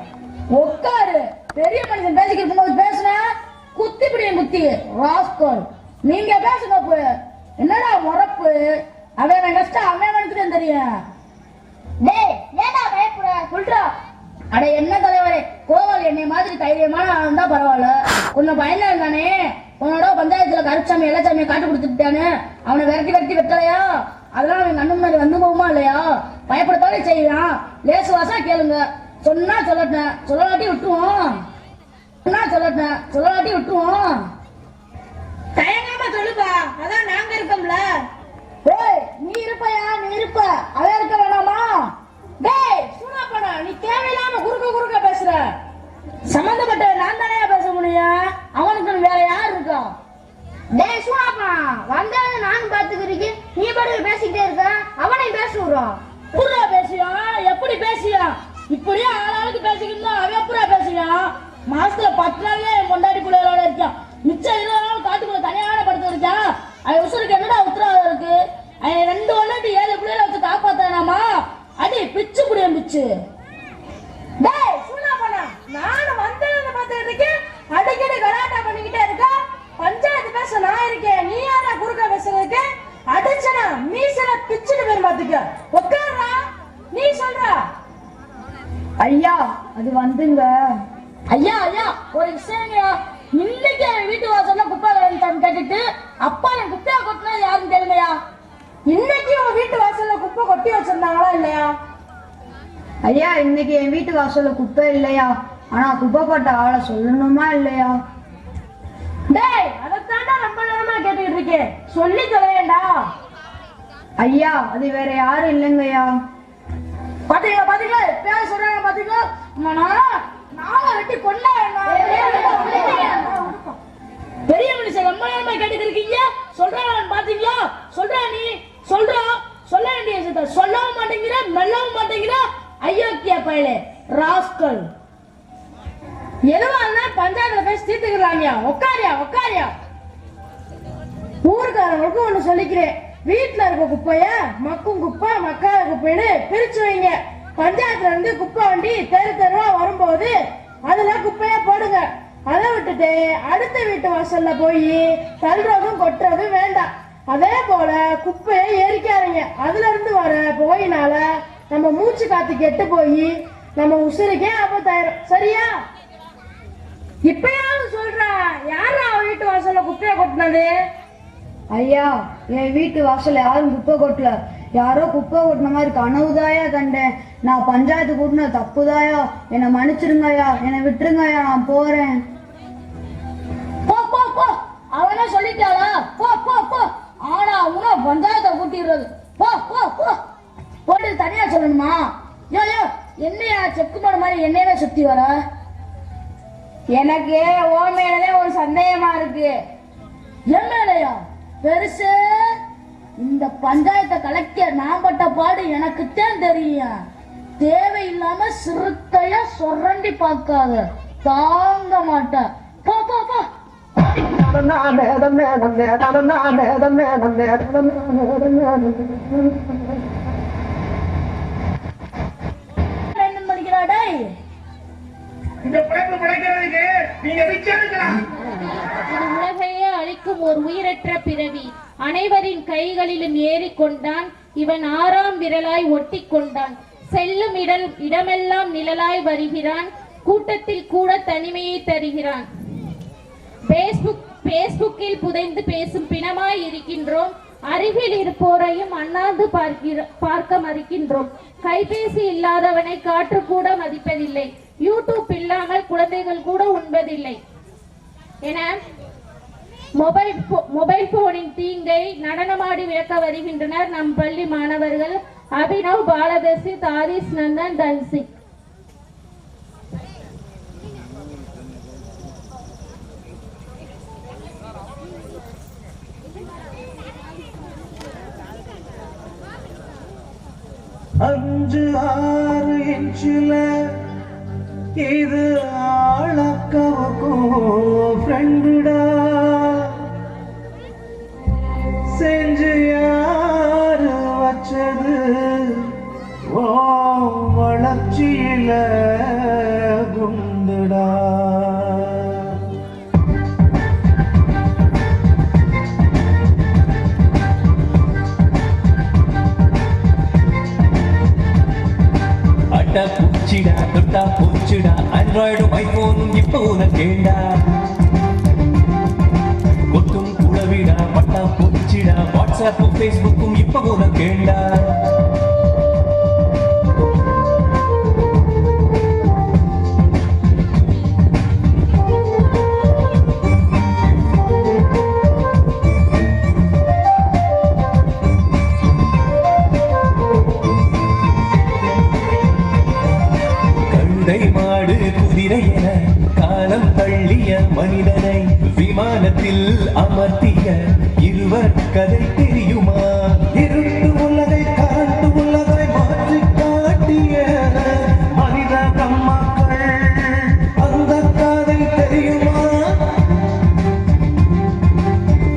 உட்காரு. பெரிய மனுஷன் பேசிக்கிட்டு இருக்கும்போது பேசுன குத்தி பிடியும் குத்தி ராஸ்கோல். நீங்க பேசுங்க. போய் என்னடா முறப்பு? அவன் கஷ்டம் அவன் தெரியும். டேய் ஏடா பயப்பட சொல்றா. அட என்ன தலைவரே, கோவால் என்னை மாதிரி தைரியமான ஆளும் தான் பரவாயில்ல. கொஞ்சம் பயனா இருந்தானே, உன்னோட பஞ்சாயத்துல கருச்சாமி எல்லாச்சாமியை காட்டு கொடுத்துட்டானு அவனை விரட்டி வெட்டலையா? அதெல்லாம் அவன் கண்ணு முன்னாடி வந்து போகுமா இல்லையா? பயப்படத்தானே செய்யலாம். லேசு வாசா கேளுங்க. சொன்னா சொல்லட்டேன், சொல்லலாட்டி விட்டுருவோம். தயங்காம சொல்லுப்பா, அதான் நாங்க இருக்கோம்ல. ஏய் நீ இருப்பையா? நீ இருப்ப, அவன் இருக்க வேணாமா? டேய் சூனா பண்ண, நீ தேவையில்லாம குறுக்க பேசுற. சம்பந்தப்பட்ட நான் தானே பேச முடியும். அவனுக்கு வேற யார் இருக்கா? டேய் சூனாப்பா வந்தாலும் நானும் பாத்துக்கிறீங்க. நீ பாட்டுக்கு பேசிக்கிட்டே இருக்க. அவனையும் பேச விடுறோம். புறா பேசியா? எப்படி பேசியா? இப்படியே ஆளாளுக்கு பேசிக்கிட்டு அவன் புறா பேசியா? மாசத்துல 10 நாள்ல என் பொண்டாட்டி பிள்ளைகளோட இருக்கான். மிச்சம் 20 நாள் காட்டுக்குள்ள தனியான படுத்து இருக்கான். அவன் உசுருக்கு என்னடா உத்தரவாதம் இருக்கு? அவன் 2 வருடத்து 7 பிள்ளைகளை வச்சு காப்பாத்தானாமா? அடி பிச்சு புடியும் பிச்சு. டேய் சூனா பண்ண, நானும் வந்ததுன்னு பார்த்துட்டு இருக்கேன். அடிக்கடி கலாட்டா பண்ணிக்கிட்டே இருக்கா. பஞ்சாயத்து பேச நான் இருக்கேன். நீ யாரா குறுக்க பேசுறதுக்கு? அடிச்சனா மீசல பிச்சுட்டு பேர் பாத்துக்க. உட்கார்றா. நீ சொல்றா. ஐயா அது வந்துங்க. ஐயா ஒரு விஷயங்கயா. இன்னைக்கு என் வீட்டு வாசல்ல குப்பை கிடந்துட்டான்னு கேட்டுட்டு அப்பா என் குப்பையா கொட்டினா யாருன்னு கேளுங்கயா. இன்னைக்கு உன் வீட்டு வாசல்ல குப்பை கொட்டி வச்சிருந்தாங்களா இல்லையா? ஐயா இன்னைக்கு என் வீட்டு வாசல்ல குப்பை இல்லையா, ஆனா குப்பை போட்ட ஆளை சொல்லணுமா இல்லையா? டேய் அதைத்தாண்டா ரொம்ப நேரமா கேட்டுக்கிட்டு இருக்கேன். சொல்லி தொலையேண்டா. ஐயா அது வேற யாரும் இல்லைங்கய்யா. பாத்தீங்களா பேர் சொல்றாங்க பாத்தீங்களா? நாளை வெட்டி கொண்டா. பெரிய மனுஷன் ரொம்ப நேரமா கேட்டுக்கிட்டு இருக்கீங்க. சொல்றான் பாத்தீங்களா? சொல்றா நீ சொல்ல வேண்டிய விஷயத்த சொல்லவும் மாட்டேங்கிற, மெல்லவும் மாட்டேங்கிற. ஐயோக்கிய பயலே ராஸ்கல். எதுவா பஞ்சாயத்துல பேசி தீர்த்துக்கிறாங்க. உக்காரியா. ஊருக்காரங்களுக்கு ஒண்ணு சொல்லிக்கிறேன். வீட்டுல இருக்க குப்பைய மக்கும் குப்பை மக்காத குப்பைன்னு பிரிச்சு வைங்க. பஞ்சாயத்துல இருந்து குப்பை வண்டி தெருவா வரும்போது அதுல குப்பைய போடுங்க. அதை விட்டுட்டு அடுத்த வீட்டு வாசல்ல போய் தள்ளுறதும் கொட்டுறதும் வேண்டாம். அதே போல குப்பையை எரிக்காதீங்க. அதுல இருந்து வர போயினால நம்ம மூச்சு காத்து கெட்டு போய் நம்ம உசுருக்கே ஆபத்தாயிரும். சரியா? இப்பயாவது சொல்றா, யாரா வீட்டு வாசல்ல குப்பைய கொட்டினது? ஐயா என் வீட்டு வாசல்ல யாரும் குப்பை கொட்டல. யாரோ குப்பை கொட்டின மாதிரி கனவுதாயா கண்டேன். நான் பஞ்சாயத்து கூட்டின தப்புதாயா, என்னை மன்னிச்சிருங்கய்யா, என்னை விட்டுருங்கய்யா, நான் போறேன். போ அவனே சொல்லிட்டாளா? போ ஆனா உன பஞ்சாயத்தை கூட்டிடுறது. போட்டு தனியா சொல்லணுமா? யோ என்னையா செக்கு போட மாதிரி என்னையவே சுத்தி வர? எனக்கு ஓ மேலே ஒரு சந்தேகமா இருக்கு. என் மேலையா? பெருசு. இந்த பஞ்சாயத்தை கலெக்ட நான் பட்ட பாடு எனக்குத்தான் தெரியும். தேவையில்லாம சிறுத்தையா சொரண்டி பார்க்காத, தாங்க மாட்டேன். போ உலகையே அழிக்கும் ஒரு உயிரற்ற பிறவி. அனைவரின் கைகளிலும் ஏறிக்கொண்டான். இவன் 6ஆம் விரலாய் ஒட்டி கொண்டான். செல்லும் இடமெல்லாம் நிழலாய் வருகிறான். கூட்டத்தில் கூட தனிமையை தருகிறான். பேஸ்புக்கில் புதைந்து பேசும் பிணமாய் இருக்கின்றோம். அருகில் இருப்போரையும் அண்ணாந்து பார்க்க மறுக்கின்றோம். கைபேசி இல்லாதவனை காற்று கூட மதிப்பதில்லை. யூடியூப் இல்லாமல் குழந்தைகள் கூட உண்பதில்லை என மொபைல் போனின் தீங்கை நடனமாடி விளக்க வருகின்றனர் நம் பள்ளி மாணவர்கள் அபினவ், பாலதர்ஷித், ஆதிஷ், நந்தன், தன்சிக். 5-6 இன்ச்சில இது ஆளக்கவுக்கும் ஃப்ரெண்டுடா செஞ்சு யாரு வச்சது ஓ வளர்ச்சியில குண்டுடா பூச்சிடா தொட்டா பூச்சிடா ஆண்ட்ராய்டும் ஐபோனும் இப்போ உனக்கேண்டா கொத்தும் குளவிடா பட்டா பூச்சிடா வாட்ஸ்அப்பும் ஃபேஸ்புக்கும் இப்போ உனக்கேண்டா மாடு குதிரை என காலம் தள்ளிய மனிதனை விமானத்தில் அமர்த்திய இருவர் கதை தெரியுமா இருட்டு உள்ளதை கரண்டு உள்ளதை மாற்றி காட்டிய மனித கம்மாக்கள் அந்த கதை தெரியுமா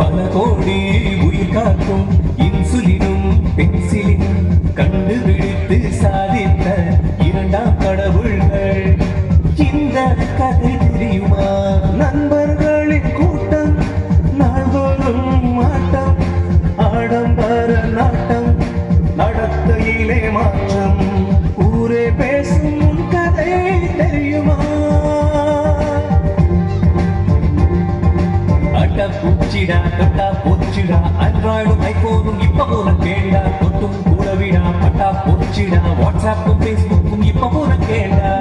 பல கோடி உயிர் காக்கும் இன்சுலினும் பென்சிலினும் கண்டுபிடித்து சாதித்த இரண்டாம் கடவுள்கள் இந்த கதை தெரியுமா நண்பர்களின் கூட்டம் நாள்தோறும் ஆட்டம் ஆடம்பர நாட்டம் நடத்தையிலே மாற்றம் ஊரே பேசும் உன் கதை தெரியுமா அட்ட பூச்சிடா தொட்டா பூச்சிடா ஆண்ட்ராய்டும் ஐபோனும் இப்ப உனக்கேண்டா கொட்டும் கூடவிடா பட்டா பூச்சிடா வாட்ஸ்அப்பும் ஃபேஸ்புக்கும் இப்ப உனக்கேண்டா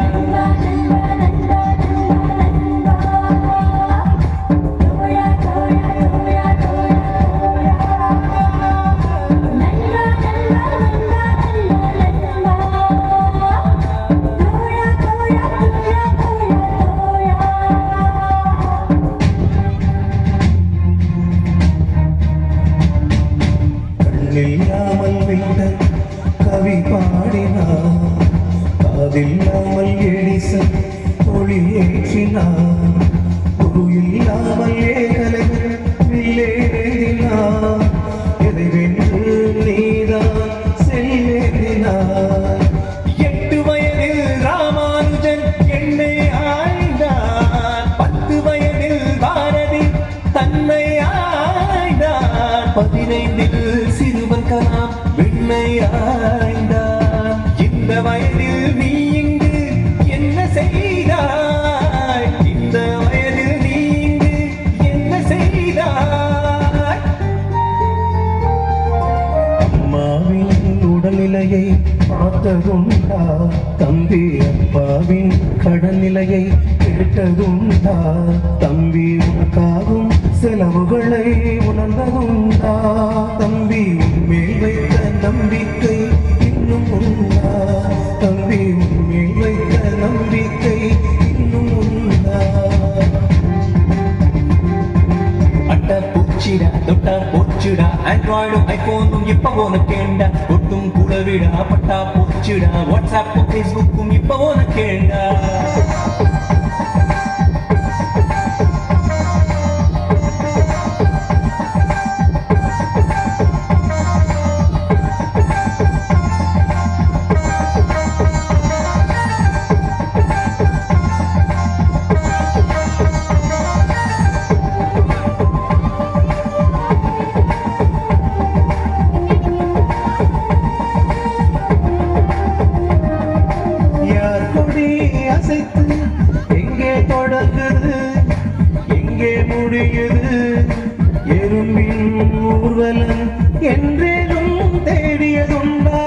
இல்லாமல் விட்ட கவி பாடினார் காதில்லாமல் எடிசன் ஒளி ஏற்றினார் குரு இல்லாமல் ஏகலை வில்லேறினார் எதை வென்று நீதான் செல்லேறினார் 8 வயதில் ராமானுஜன் என்னை ஆய்ந்தார் 10 வயதில் பாரதி தன்னை ஆய்ந்தார் 15 சிறுவன் கலாம் வெண்ணை ஆய்ந்தார் இந்த வயதில் நீ இங்கு என்ன செய்தாய் இந்த வயதில் நீ இங்கு என்ன செய்தாய் அம்மாவின் உடல்நிலையை பார்த்ததுண்டா தம்பி அப்பாவின் கடல்நிலையை கேட்டதுண்டா தம்பி உனக்காகும் செலவுகளை உணர்ந்ததுண்டா தம்பி உன்மேல் வைத்த நம்பிக்கை இன்னும் உண்டா தம்பி உன்மேல் வைத்த நம்பிக்கை இன்னும் உண்டா அட்ட பூச்சிடா தொட்டா பூச்சிடா ஆண்ட்ராய்டும் ஐபோனும் இப்ப உனக்கேண்டா கொட்டும் குளவிடா பட்டா பூச்சிடா வாட்ஸ்அப்பும் ஃபேஸ்புக்கும் இப்ப உனக்கேண்டா எங்கே தொடங்குது எங்கே முடியுது எறும்பின் ஊர்வலம் என்றேனும் தேடியதுண்டா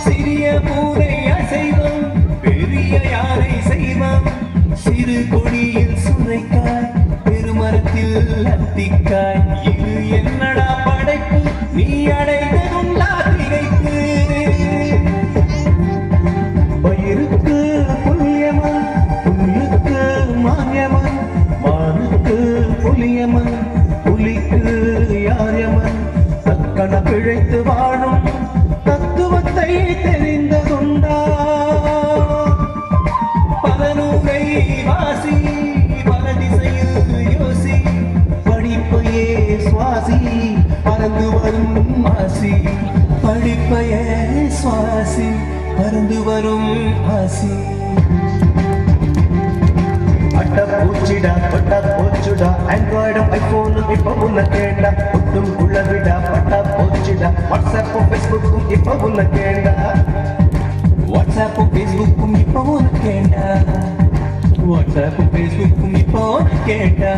சிறிய பூனை அசைவம் பெரிய யானை செய்வம் சிறு கொடியில் சுரைக்காய் பெருமரத்தில் அத்திக்காய் இது என்னடா படைப்பு நீ அடைந்ததுண்டா திகைப்பு பயிருக்கு புல்யமன் புல்லுக்கு மான்யமன் மானுக்கு புலியமன் புலிக்கு யாரியமன் தக்கன பிழைத்து வாழும் தெரிந்ததுண்டா பதனூரை வாசி பல திசையில் யோசி படிப்பையே சுவாசி பறந்து வரும் ஆசி படிப்பையே சுவாசி பறந்து வரும் ஆசி அட்ட பூச்சிடா பட்டா போச்சுடா ஆண்ட்ராய்டும் ஐபோனும் இப்ப உன்ன கேண்டா ஒட்டும் குள்ளவிடா பட்டா போச்சுடா வாட்ஸ்அப்பும் ஃபேஸ்புக்கும் இப்ப உன்ன கேண்டா வாட்ஸ்அப்பும் ஃபேஸ்புக்கும் இப்ப உன்ன கேண்டா வாட்ஸ்அப்பும் ஃபேஸ்புக்கும் இப்ப உன்ன கேண்டா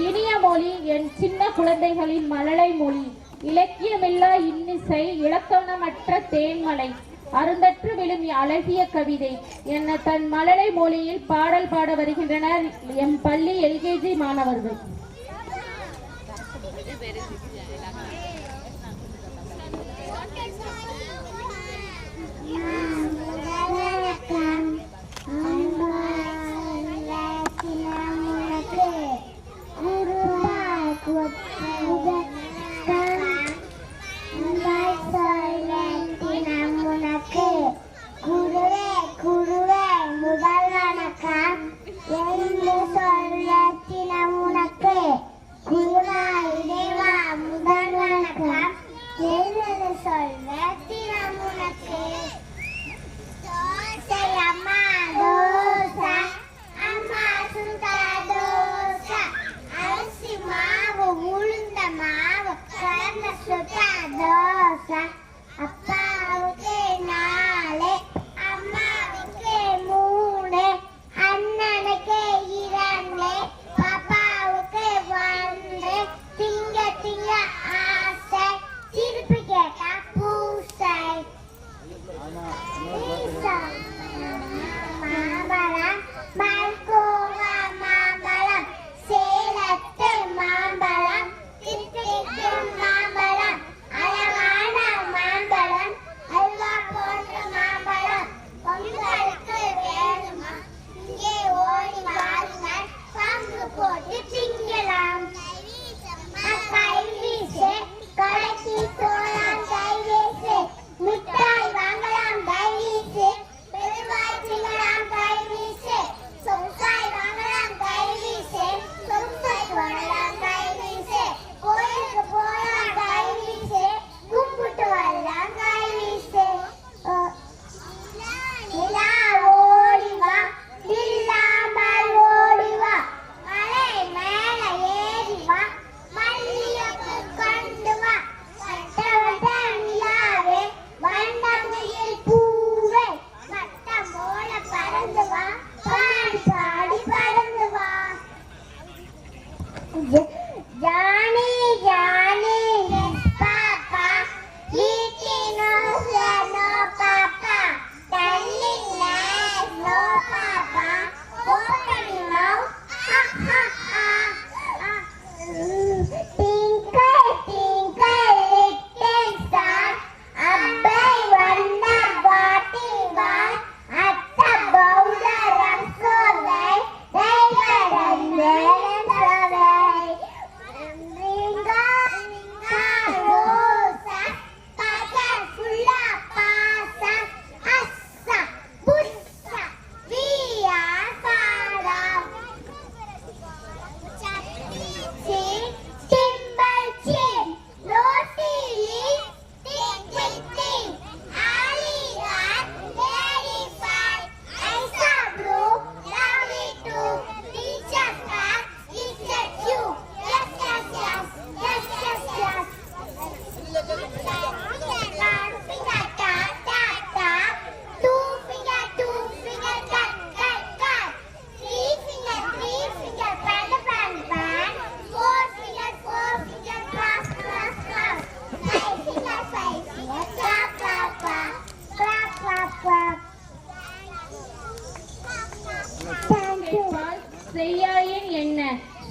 இனிய மொழி என் சின்ன குழந்தைகளின் மழலை மொழி இலக்கியமில்லா இன்னிசை இலக்கணமற்ற தேன்மலை அருந்தற்று விழும் அழகிய கவிதை என்ன தன் மழலை மொழியில் பாடல் பாட வருகின்றனர் எம் பள்ளி எல்கேஜி மாணவர்கள். அப்பாவுக்கு 4 அம்மாவுக்கு 3 அண்ணனுக்கு 2 பாப்பாவுக்கு 1 திங்க திங்க ஆசை திருப்பி கேட்டா பூசை மாம்பழம் மல்கோவா மாம்பழம் சேலத்து மாம்பழம் திருப்பதிக்கு மாம்பழம் அழகான மாம்பழம் அல்வா போன்ற மாம்பழம் பொங்கலுக்கு வேணுமா இங்கே ஓடி வாருங்கள் பங்கு போட்டு திங்கலாம் கை வீசு கடைக்கு போலாம் கை வீசு மிட்டாய் வாங்கலாம் கை வீசு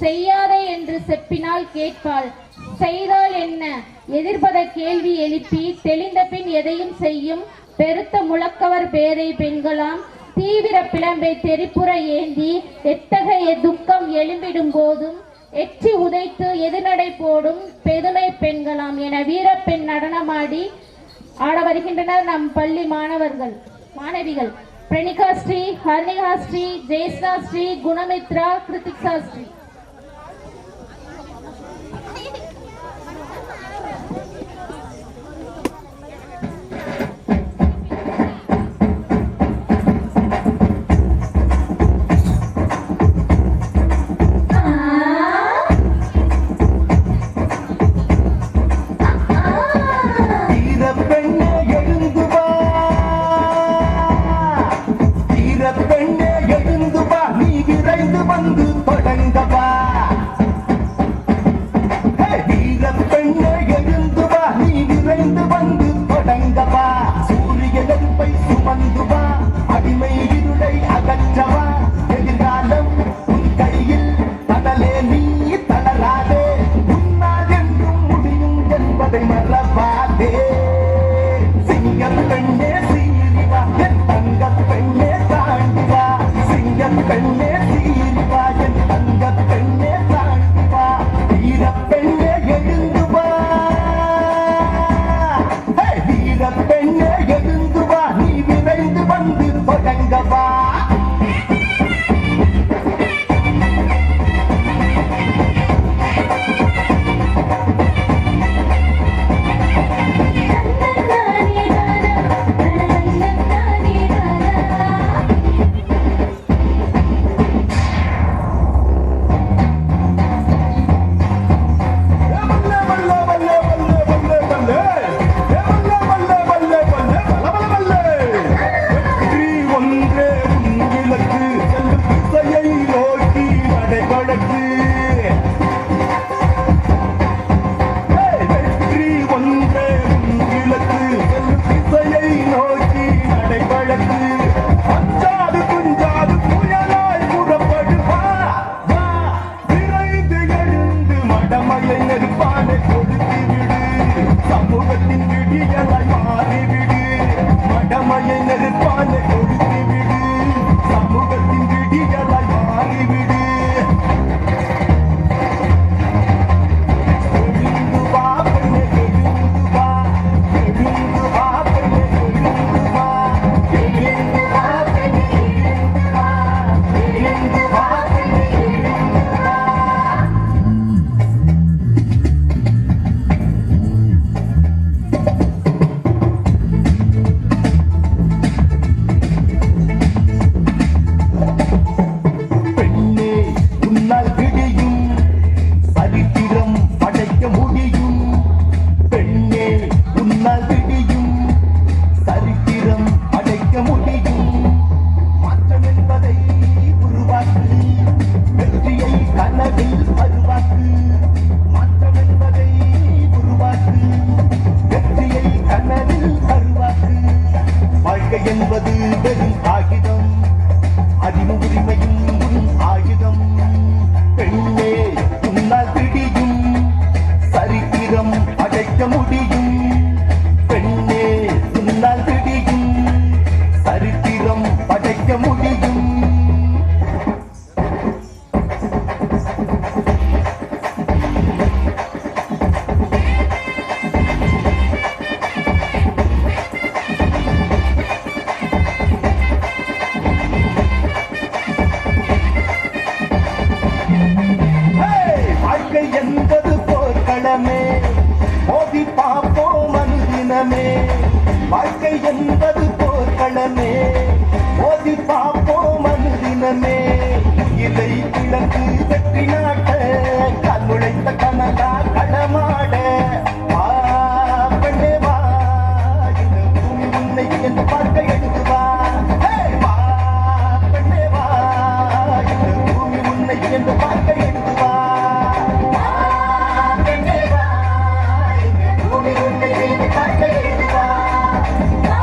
செய்யாதே என்று செப்பினால் கேட்பாள். செய்தால் என்ன? எதிர்ப்பத கேள்வி எழுப்பி தெளிந்த பின் எதையும் செய்யும் பெருத்த முழக்கவர் பேதை பெண்களாம். தீவிர பிளம்பை தெரிப்புற ஏந்தி எத்தகைய துக்கம் எழும்பிடும் போதும் எச்சி உதைத்து எதிர்நடை போடும் பெதுமை பெண்களாம் என வீரப்பெண் நடனமாடி ஆட வருகின்றனர் நம் பள்ளி மாணவிகள் பிரணிகா ஸ்ரீ, ஹர்னிகா ஸ்ரீ, ஜெயஸ்னா ஸ்ரீ, குணமித்ரா, கிருத்திகா ஸ்ரீ. Bye.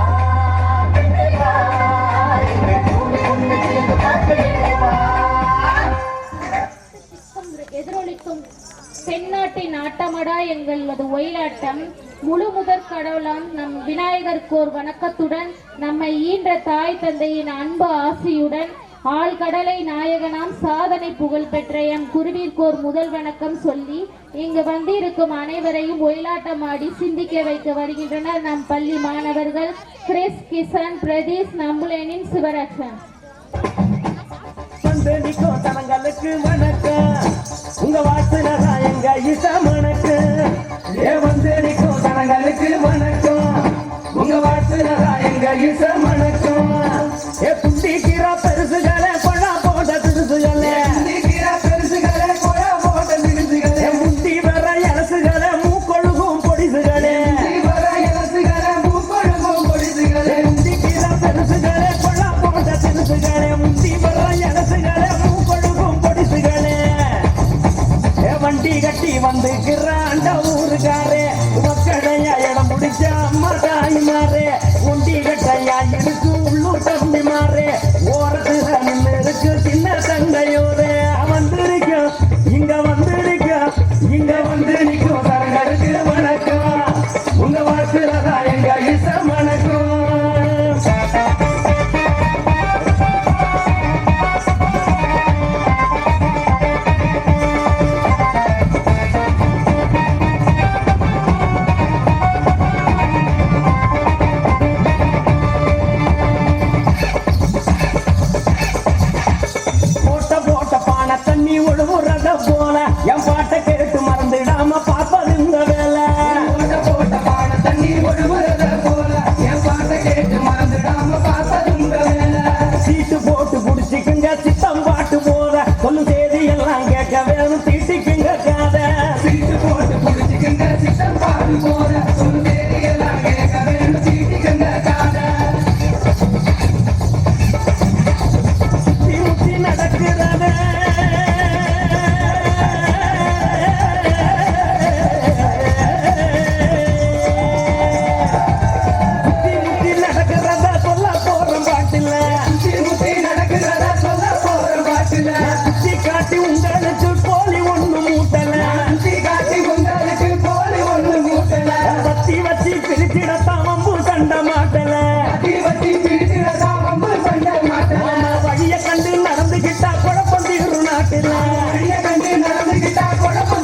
啊。மாவட்டம் முழு முதற் கடவுளாம் நம் விநாயகர்க்கோர் வணக்கத்துடன் நம்மை ஈன்ற தாய் தந்தையின் அன்பு ஆசியுடன் ஆழ்கடலை நாயகனாம் சாதனை புகழ் பெற்ற எம் குருவிற்கோர் முதல் வணக்கம் சொல்லி இங்கு வந்திருக்கும் அனைவரையும் ஒயிலாட்டமாடி சிந்திக்க வைக்க வருகின்றனர் நம் பள்ளி மாணவர்கள் கிறிஸ், கிசன், பிரதீஷ், நம்புலேனின் சிவராஜன். தனங்களுக்கு வணக்கம், உங்க வாழ்த்துலதான் எங்க இசமனுக்கு வந்தேனிக்கும் தனங்களுக்கு வணக்கம், உங்க வாழ்த்துலதான் எங்க இசமனுக்கும் புண்டிக்கிறா பெருசுகளே கொழா போட்ட திருசுகளே முண்டி வர இலசுகளே மூக்கொழுகும் பொடிசுகளே முண்டிக்கிறா பெருசுகளே கொழா போட்ட திருசுகளே முண்டி வர இலசுகளே மூக்கொழுகும் பொடிசுகளே வண்டி கட்டி வந்துக்கிறாண்ட ஊருக்காரே மக்களையா இடம் முடிச்ச அம்மா தாய் மாறே உண்டி கட்டையா இருக்கு உள்ளூர் தம்பி மாறே ஓரத்துல நின்று இருக்கு சின்ன தங்கையோரே வந்திருக்கும் இங்க வந்திருக்கும் இங்க வந்து நிற்கும் தரங்களுக்கு வணக்கம், உங்க வாழ்த்துலதான் எங்க இசம் வணக்கம். போல என் பாட்டை கேட்டு மறந்துடாம பார்ப்பது இந்த வேலை போட்ட பான தண்ணி ஒழுகுறத போல என் பாட்டை கேட்டு மறந்துடாம பார்ப்பது இந்த வேலை சீட்டு போட்டு குடிச்சிக்குங்க சித்தம் பாட்டு போத சொல்லும் செய்தி எல்லாம் கேட்க வேணும் தீட்டிக்குங்க காத சீட்டு போட்டு குடிச்சிக்குங்க சித்தம் பாட்டு போத சொல்லும் செய்தி எல்லாம் கேட்க வேணும் தீட்டிக்குங்க காத சுத்தி முத்தி நடக்கிறத உங்களுக்கு போலி ஒண்ணு மூட்டல பத்தி வச்சு பிரிச்சிடத்தான் வம்பு கண்ட மாட்டல வழிய கண்டு நடந்துகிட்டா குழப்பம்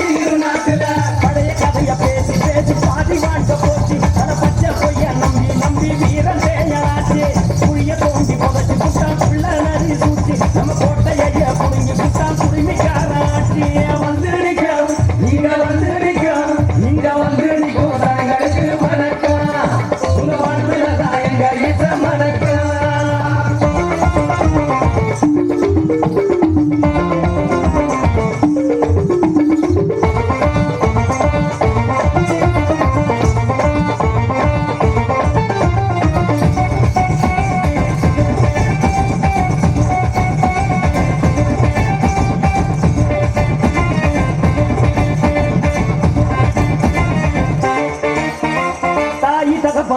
தீரு நாட்டுல பழைய கதைய பேசி பேசி பாதி வாழ்க்கை போச்சு அத பச்சை பொய்ய நம்பி நம்பி வீரன் தேயாச்சு புளிய தோண்டி புதைச்சு புட்டா புள்ள நரி சூச்சி நம்ம கோட்டைய புடுங்கி புட்டா குடிமைக்காராட்சி வந்திருக்கோம் நீங்க வந்திருக்கோம் நீங்க வந்திருக்கோம் தங்களுக்கு வணக்கம், உங்க வாழ்வுலதான் எங்க இச வணக்கம்.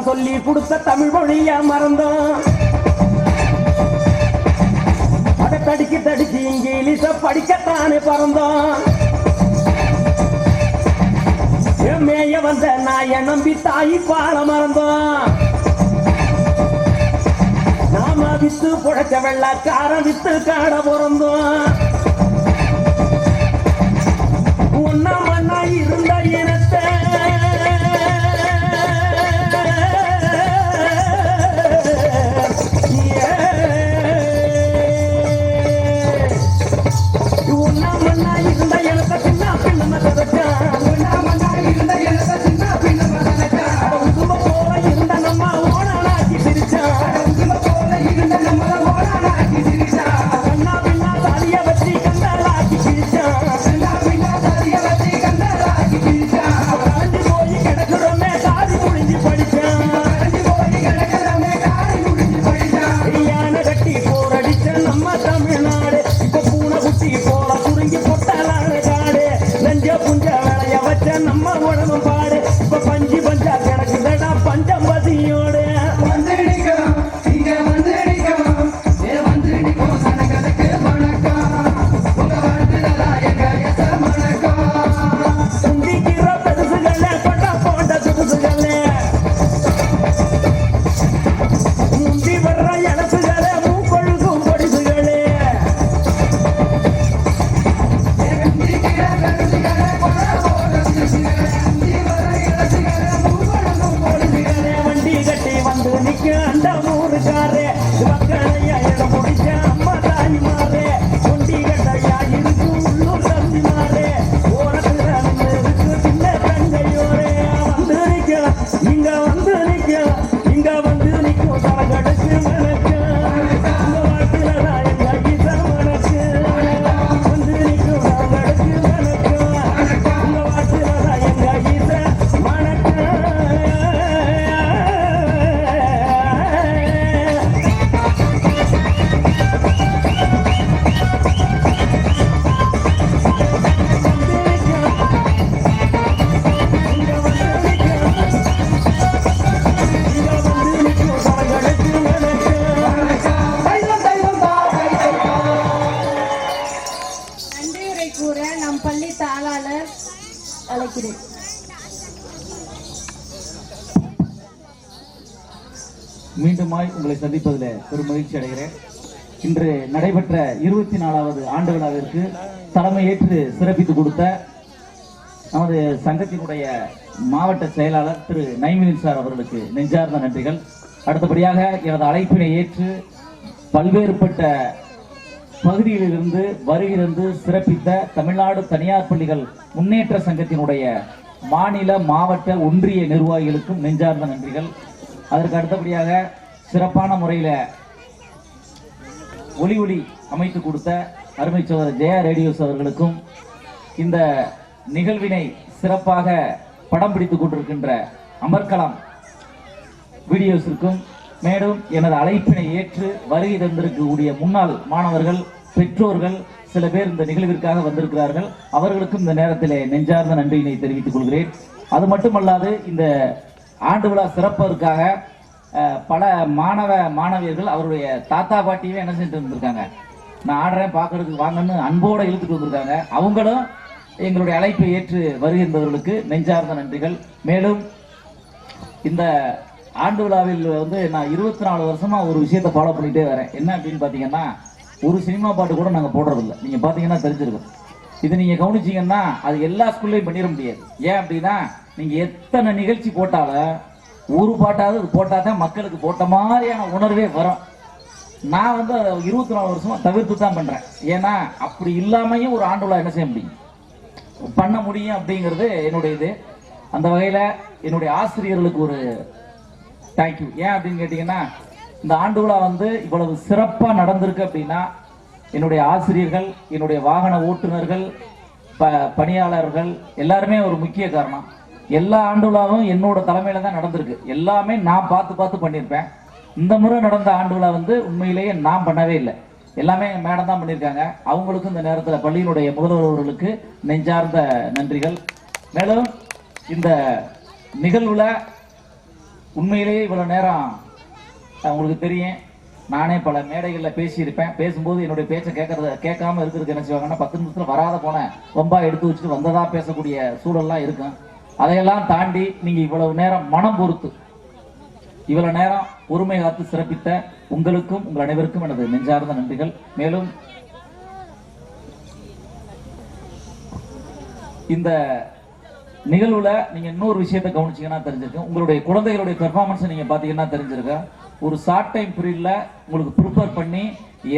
சொல்லி கொடுத்த தமிழ் மொழியா மறந்தோம் அட தடிக்கு தடிக்கு இங்கிலீஷ படிக்கத்தானே பறந்தோம் மேய வந்த நாய நம்பி தாய் பாழ மறந்தோம் நாம வித்து புழைச்ச வெள்ளக்கார வித்து காட பிறந்தோம் ஒன்னா மண்ணா இருந்த இனத்தை இருந்த எனக்கு சின்ன பின்ன போல இருந்த நம்ம ஓனாக்கி சிரிச்சா கண்ணா பின்னா தாலிய நிக்க அந்த ஊருக்காரே மக்களையா என முடிச்ச அம்மா தாய் மாறே கொண்டி கட்டையா இருக்கு உள்ளூர் தம்பி மாறே ஓரத்துல இருக்கு சின்ன தங்கையோரே வந்து நிக்க இங்க வந்து நிக்க இங்க வந்து நிக்கும் தலகடுக்கு மனக்கு உங்க வாழ்க்கையில தான் எங்க ஈசா மனக்கு வந்து நிக்கும் தலகடுக்கு மனக்கு உங்க வாழ்க்கையில தான் எங்க ஈசா மனக்கு நன்றியுரை கூற நம் பள்ளி தாளாளர் அழைக்கிறேன். மீண்டுமாய் உங்களை சந்திப்பதில் பெரும் மகிழ்ச்சி அடைகிறேன். இன்று நடைபெற்ற 24வது ஆண்டு விழாவிற்கு தலைமையேற்று சிறப்பித்துக் கொடுத்த நமது சங்கத்தினுடைய மாவட்ட செயலாளர் திரு நைமிலின் சார் அவர்களுக்கு நெஞ்சார்ந்த நன்றிகள். அடுத்தபடியாக எனது அழைப்பினை ஏற்று பல்வேறுபட்ட பகுதிகளிலிருந்து வருகிறது சிறப்பித்த தமிழ்நாடு தனியார் பள்ளிகள் முன்னேற்ற சங்கத்தினுடைய மாநில மாவட்ட ஒன்றிய நிர்வாகிகளுக்கும் நெஞ்சார்ந்த நன்றிகள். அதற்கு அடுத்தபடியாக சிறப்பான முறையில் ஒளி அமைத்து கொடுத்த அருமை சோதரர் ஜெயா ரேடியோஸ் அவர்களுக்கும் இந்த நிகழ்வினை சிறப்பாக படம் பிடித்துக் கொண்டிருக்கின்ற அமர்கலாம் வீடியோஸிற்கும் மேலும் எனது அழைப்பினை ஏற்று வருகை தந்திருக்கக்கூடிய முன்னாள் மாணவர்கள் பெற்றோர்கள் சில பேர் இந்த நிகழ்விற்காக வந்திருக்கிறார்கள். அவர்களுக்கும் இந்த நேரத்திலே நெஞ்சார்ந்த நன்றியினை தெரிவித்துக் கொள்கிறேன். அது மட்டுமல்லாது இந்த ஆண்டு விழா சிறப்பதற்காக பல மாணவியர்கள் அவருடைய தாத்தா பாட்டியவே என்ன செஞ்சுட்டு இருந்திருக்காங்க, நான் ஆடுறேன் பார்க்கறதுக்கு வாங்கன்னு அன்போடு இழுத்துட்டு வந்திருக்காங்க. அவங்களும் எங்களுடைய அழைப்பை ஏற்று வருகின்றவர்களுக்கு நெஞ்சார்ந்த நன்றிகள். மேலும் இந்த ஆண்டு விழாவில் வந்து நான் 24 வருஷமா ஒரு விஷயத்தை ஃபாலோ பண்ணிட்டே வரேன். என்ன அப்படின்னு பார்த்தீங்கன்னா, ஒரு சினிமா பாட்டு கூட நாங்கள் போடுறதில்லை. நீங்கள் பார்த்தீங்கன்னா தெரிஞ்சிருக்கும். இது நீங்கள் கவனிச்சிங்கன்னா அது எல்லா ஸ்கூல்லையும் பண்ணிட முடியாது. ஏன் அப்படின்னா, நீங்கள் எத்தனை நிகழ்ச்சி போட்டாலும் ஒரு பாட்டாவது அது போட்டால் தான் மக்களுக்கு போட்ட மாதிரியான உணர்வே வரும். நான் வந்து 24 வருஷமா தவிர்த்து தான் பண்ணுறேன். ஏன்னா அப்படி இல்லாமையும் ஒரு ஆண்டு விழா என்ன செய்ய முடியும், பண்ண முடியும் அப்படிங்கிறது என்னுடைய இது. அந்த வகையில் என்னுடைய ஆசிரியர்களுக்கு ஒரு தேங்க்யூ. ஏன் அப்படின்னு கேட்டிங்கன்னா, இந்த ஆண்டு விழா வந்து இவ்வளவு சிறப்பாக நடந்திருக்கு அப்படின்னா என்னுடைய ஆசிரியர்கள், என்னுடைய வாகன ஓட்டுநர்கள், பணியாளர்கள் எல்லாருமே ஒரு முக்கிய காரணம். எல்லா ஆண்டு விழாவும் என்னோட தலைமையில தான் நடந்திருக்கு. எல்லாமே நான் பார்த்து பண்ணியிருப்பேன். இந்த முறை நடந்த ஆண்டு விழா வந்து உண்மையிலேயே நான் பண்ணவே இல்லை, எல்லாமே மேடம் தான் பண்ணியிருக்காங்க. அவங்களுக்கும் இந்த நேரத்தில் பள்ளியினுடைய முதல்வர்களுக்கு நெஞ்சார்ந்த நன்றிகள். மேலும் இந்த நிகழ்வுல உண்மையிலேயே இவ்வளோ நேரம் உங்களுக்கு தெரியும், நானே பல மேடைகளில் பேசியிருப்பேன். பேசும்போது என்னுடைய பேச்சை கேட்காம இருக்கிறதுக்கு என்ன செய்வாங்கன்னா, 10 நிமிஷத்தில் வராத போன ரொம்ப எடுத்து வச்சுட்டு வந்ததா பேசக்கூடிய சூழல்லாம் இருக்கும். அதையெல்லாம் தாண்டி நீங்கள் இவ்வளவு நேரம் மனம் பொறுத்து இவ்வளவு நேரம் பொறுமை காத்து சிறப்பித்த உங்களுக்கும் உங்கள் அனைவருக்கும் எனது நெஞ்சார்ந்த நன்றிகள். மேலும் இந்த நிகழ்வுல நீங்க இன்னொரு விஷயத்தை கவனிச்சீங்கன்னா தெரிஞ்சிருக்கும், உங்களுடைய குழந்தைகளுடைய பெர்ஃபார்மன்ஸ் நீங்க பாத்தீங்கன்னா தெரிஞ்சிருக்கும். ஒரு ஷார்ட் டைம் பீரியட்ல உங்களுக்கு ப்ரிப்பேர் பண்ணி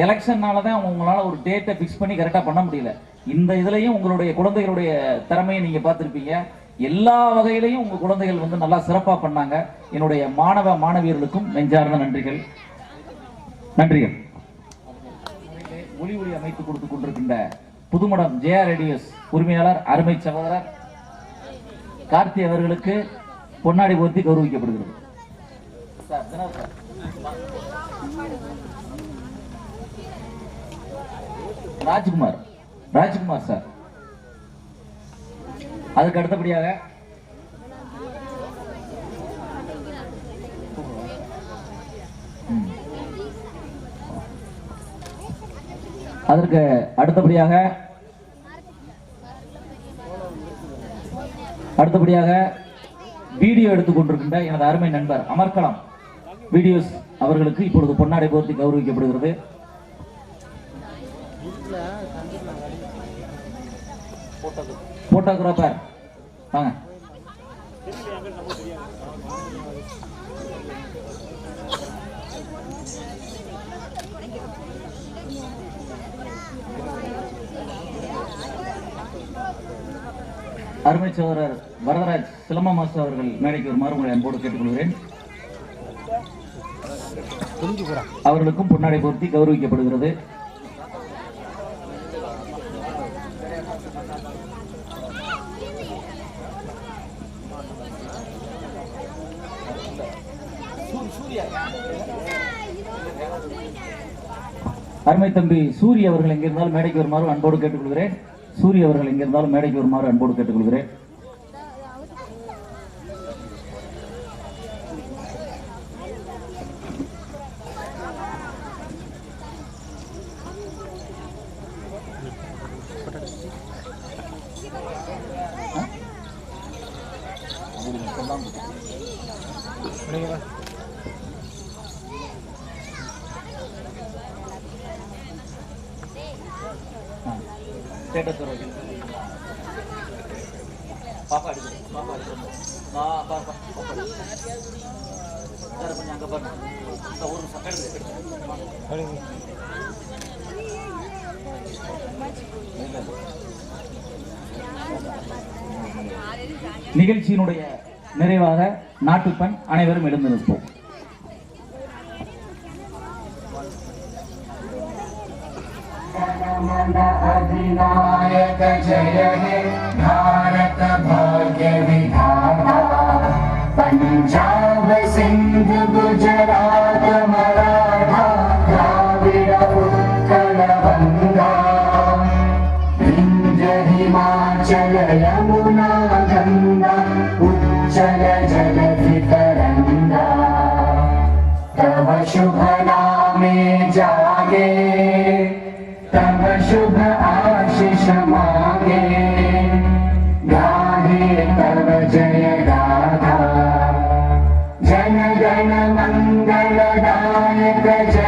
எலெக்ஷன்னால தான் உங்களால ஒரு டேட்டை ஃபிக்ஸ் பண்ணி கரெக்டா பண்ண முடியல. இந்த இதுலயும் உங்களுடைய குழந்தைகளுடைய திறமையை நீங்க பார்த்திருப்பீங்க. எல்லா வகையிலையும் உங்க குழந்தைகள் வந்து நல்லா சிறப்பா பண்ணாங்க. என்னுடைய மாணவ மாணவியர்களுக்கும் நெஞ்சார்ந்த நன்றிகள். ஒளி அமைத்து கொடுத்து கொண்டிருக்கின்ற புதுமடம் ஜெயா ரேடியோஸ் உரிமையாளர் அருமை சகோதரர் கார்த்தி அவர்களுக்கு பொன்னாடி போர்த்தி கௌரவிக்கப்படுகிறது. ராஜ்குமார் சார். அதுக்கு அடுத்தபடியாக வீடியோ எடுத்துக் கொண்டிருக்கின்ற எனது அருமை நண்பர் அமர்கலாம் வீடியோஸ் அவர்களுக்கு இப்பொழுது பொன்னாடை போர்த்தி கௌரவிக்கப்படுகிறது. போட்டோகிராஃபர் வாங்க. அருமை சகோதரர் வரதராஜ் சிலம்பா மாஸ்டர் அவர்கள் மேடைக்கு வருமாறு உங்களை அன்போடு கேட்டுக்கொள்கிறேன். அவர்களுக்கும் பொன்னாடை போர்த்தி கௌரவிக்கப்படுகிறது. அருமை தம்பி சூரிய அவர்கள் எங்கிருந்தாலும் மேடைக்கு வருமாறு அன்போடு கேட்டுக்கொள்கிறேன். சூரிய அவர்கள் எங்கிருந்தாலும் மேடைக்கு வருமாறு அன்போடு கேட்டுக்கொள்கிறேன். நிகழ்ச்சியினுடைய நிறைவாக நாட்டுப்பண் அனைவரும் எழுந்து நிற்போம். अधिनायक जय हे भारत भाग्य विधाता पंजाब सिंध गुजरात मराठा द्राविड उत्कल गंगा विंध्य हिमाचल यमुना गंगा उच्चल जलधि तरंगा तव शुभ नामे जागे तब शुभ आशीष मांगे गाहे तब जय गाथा जन गण मंगलदायक जय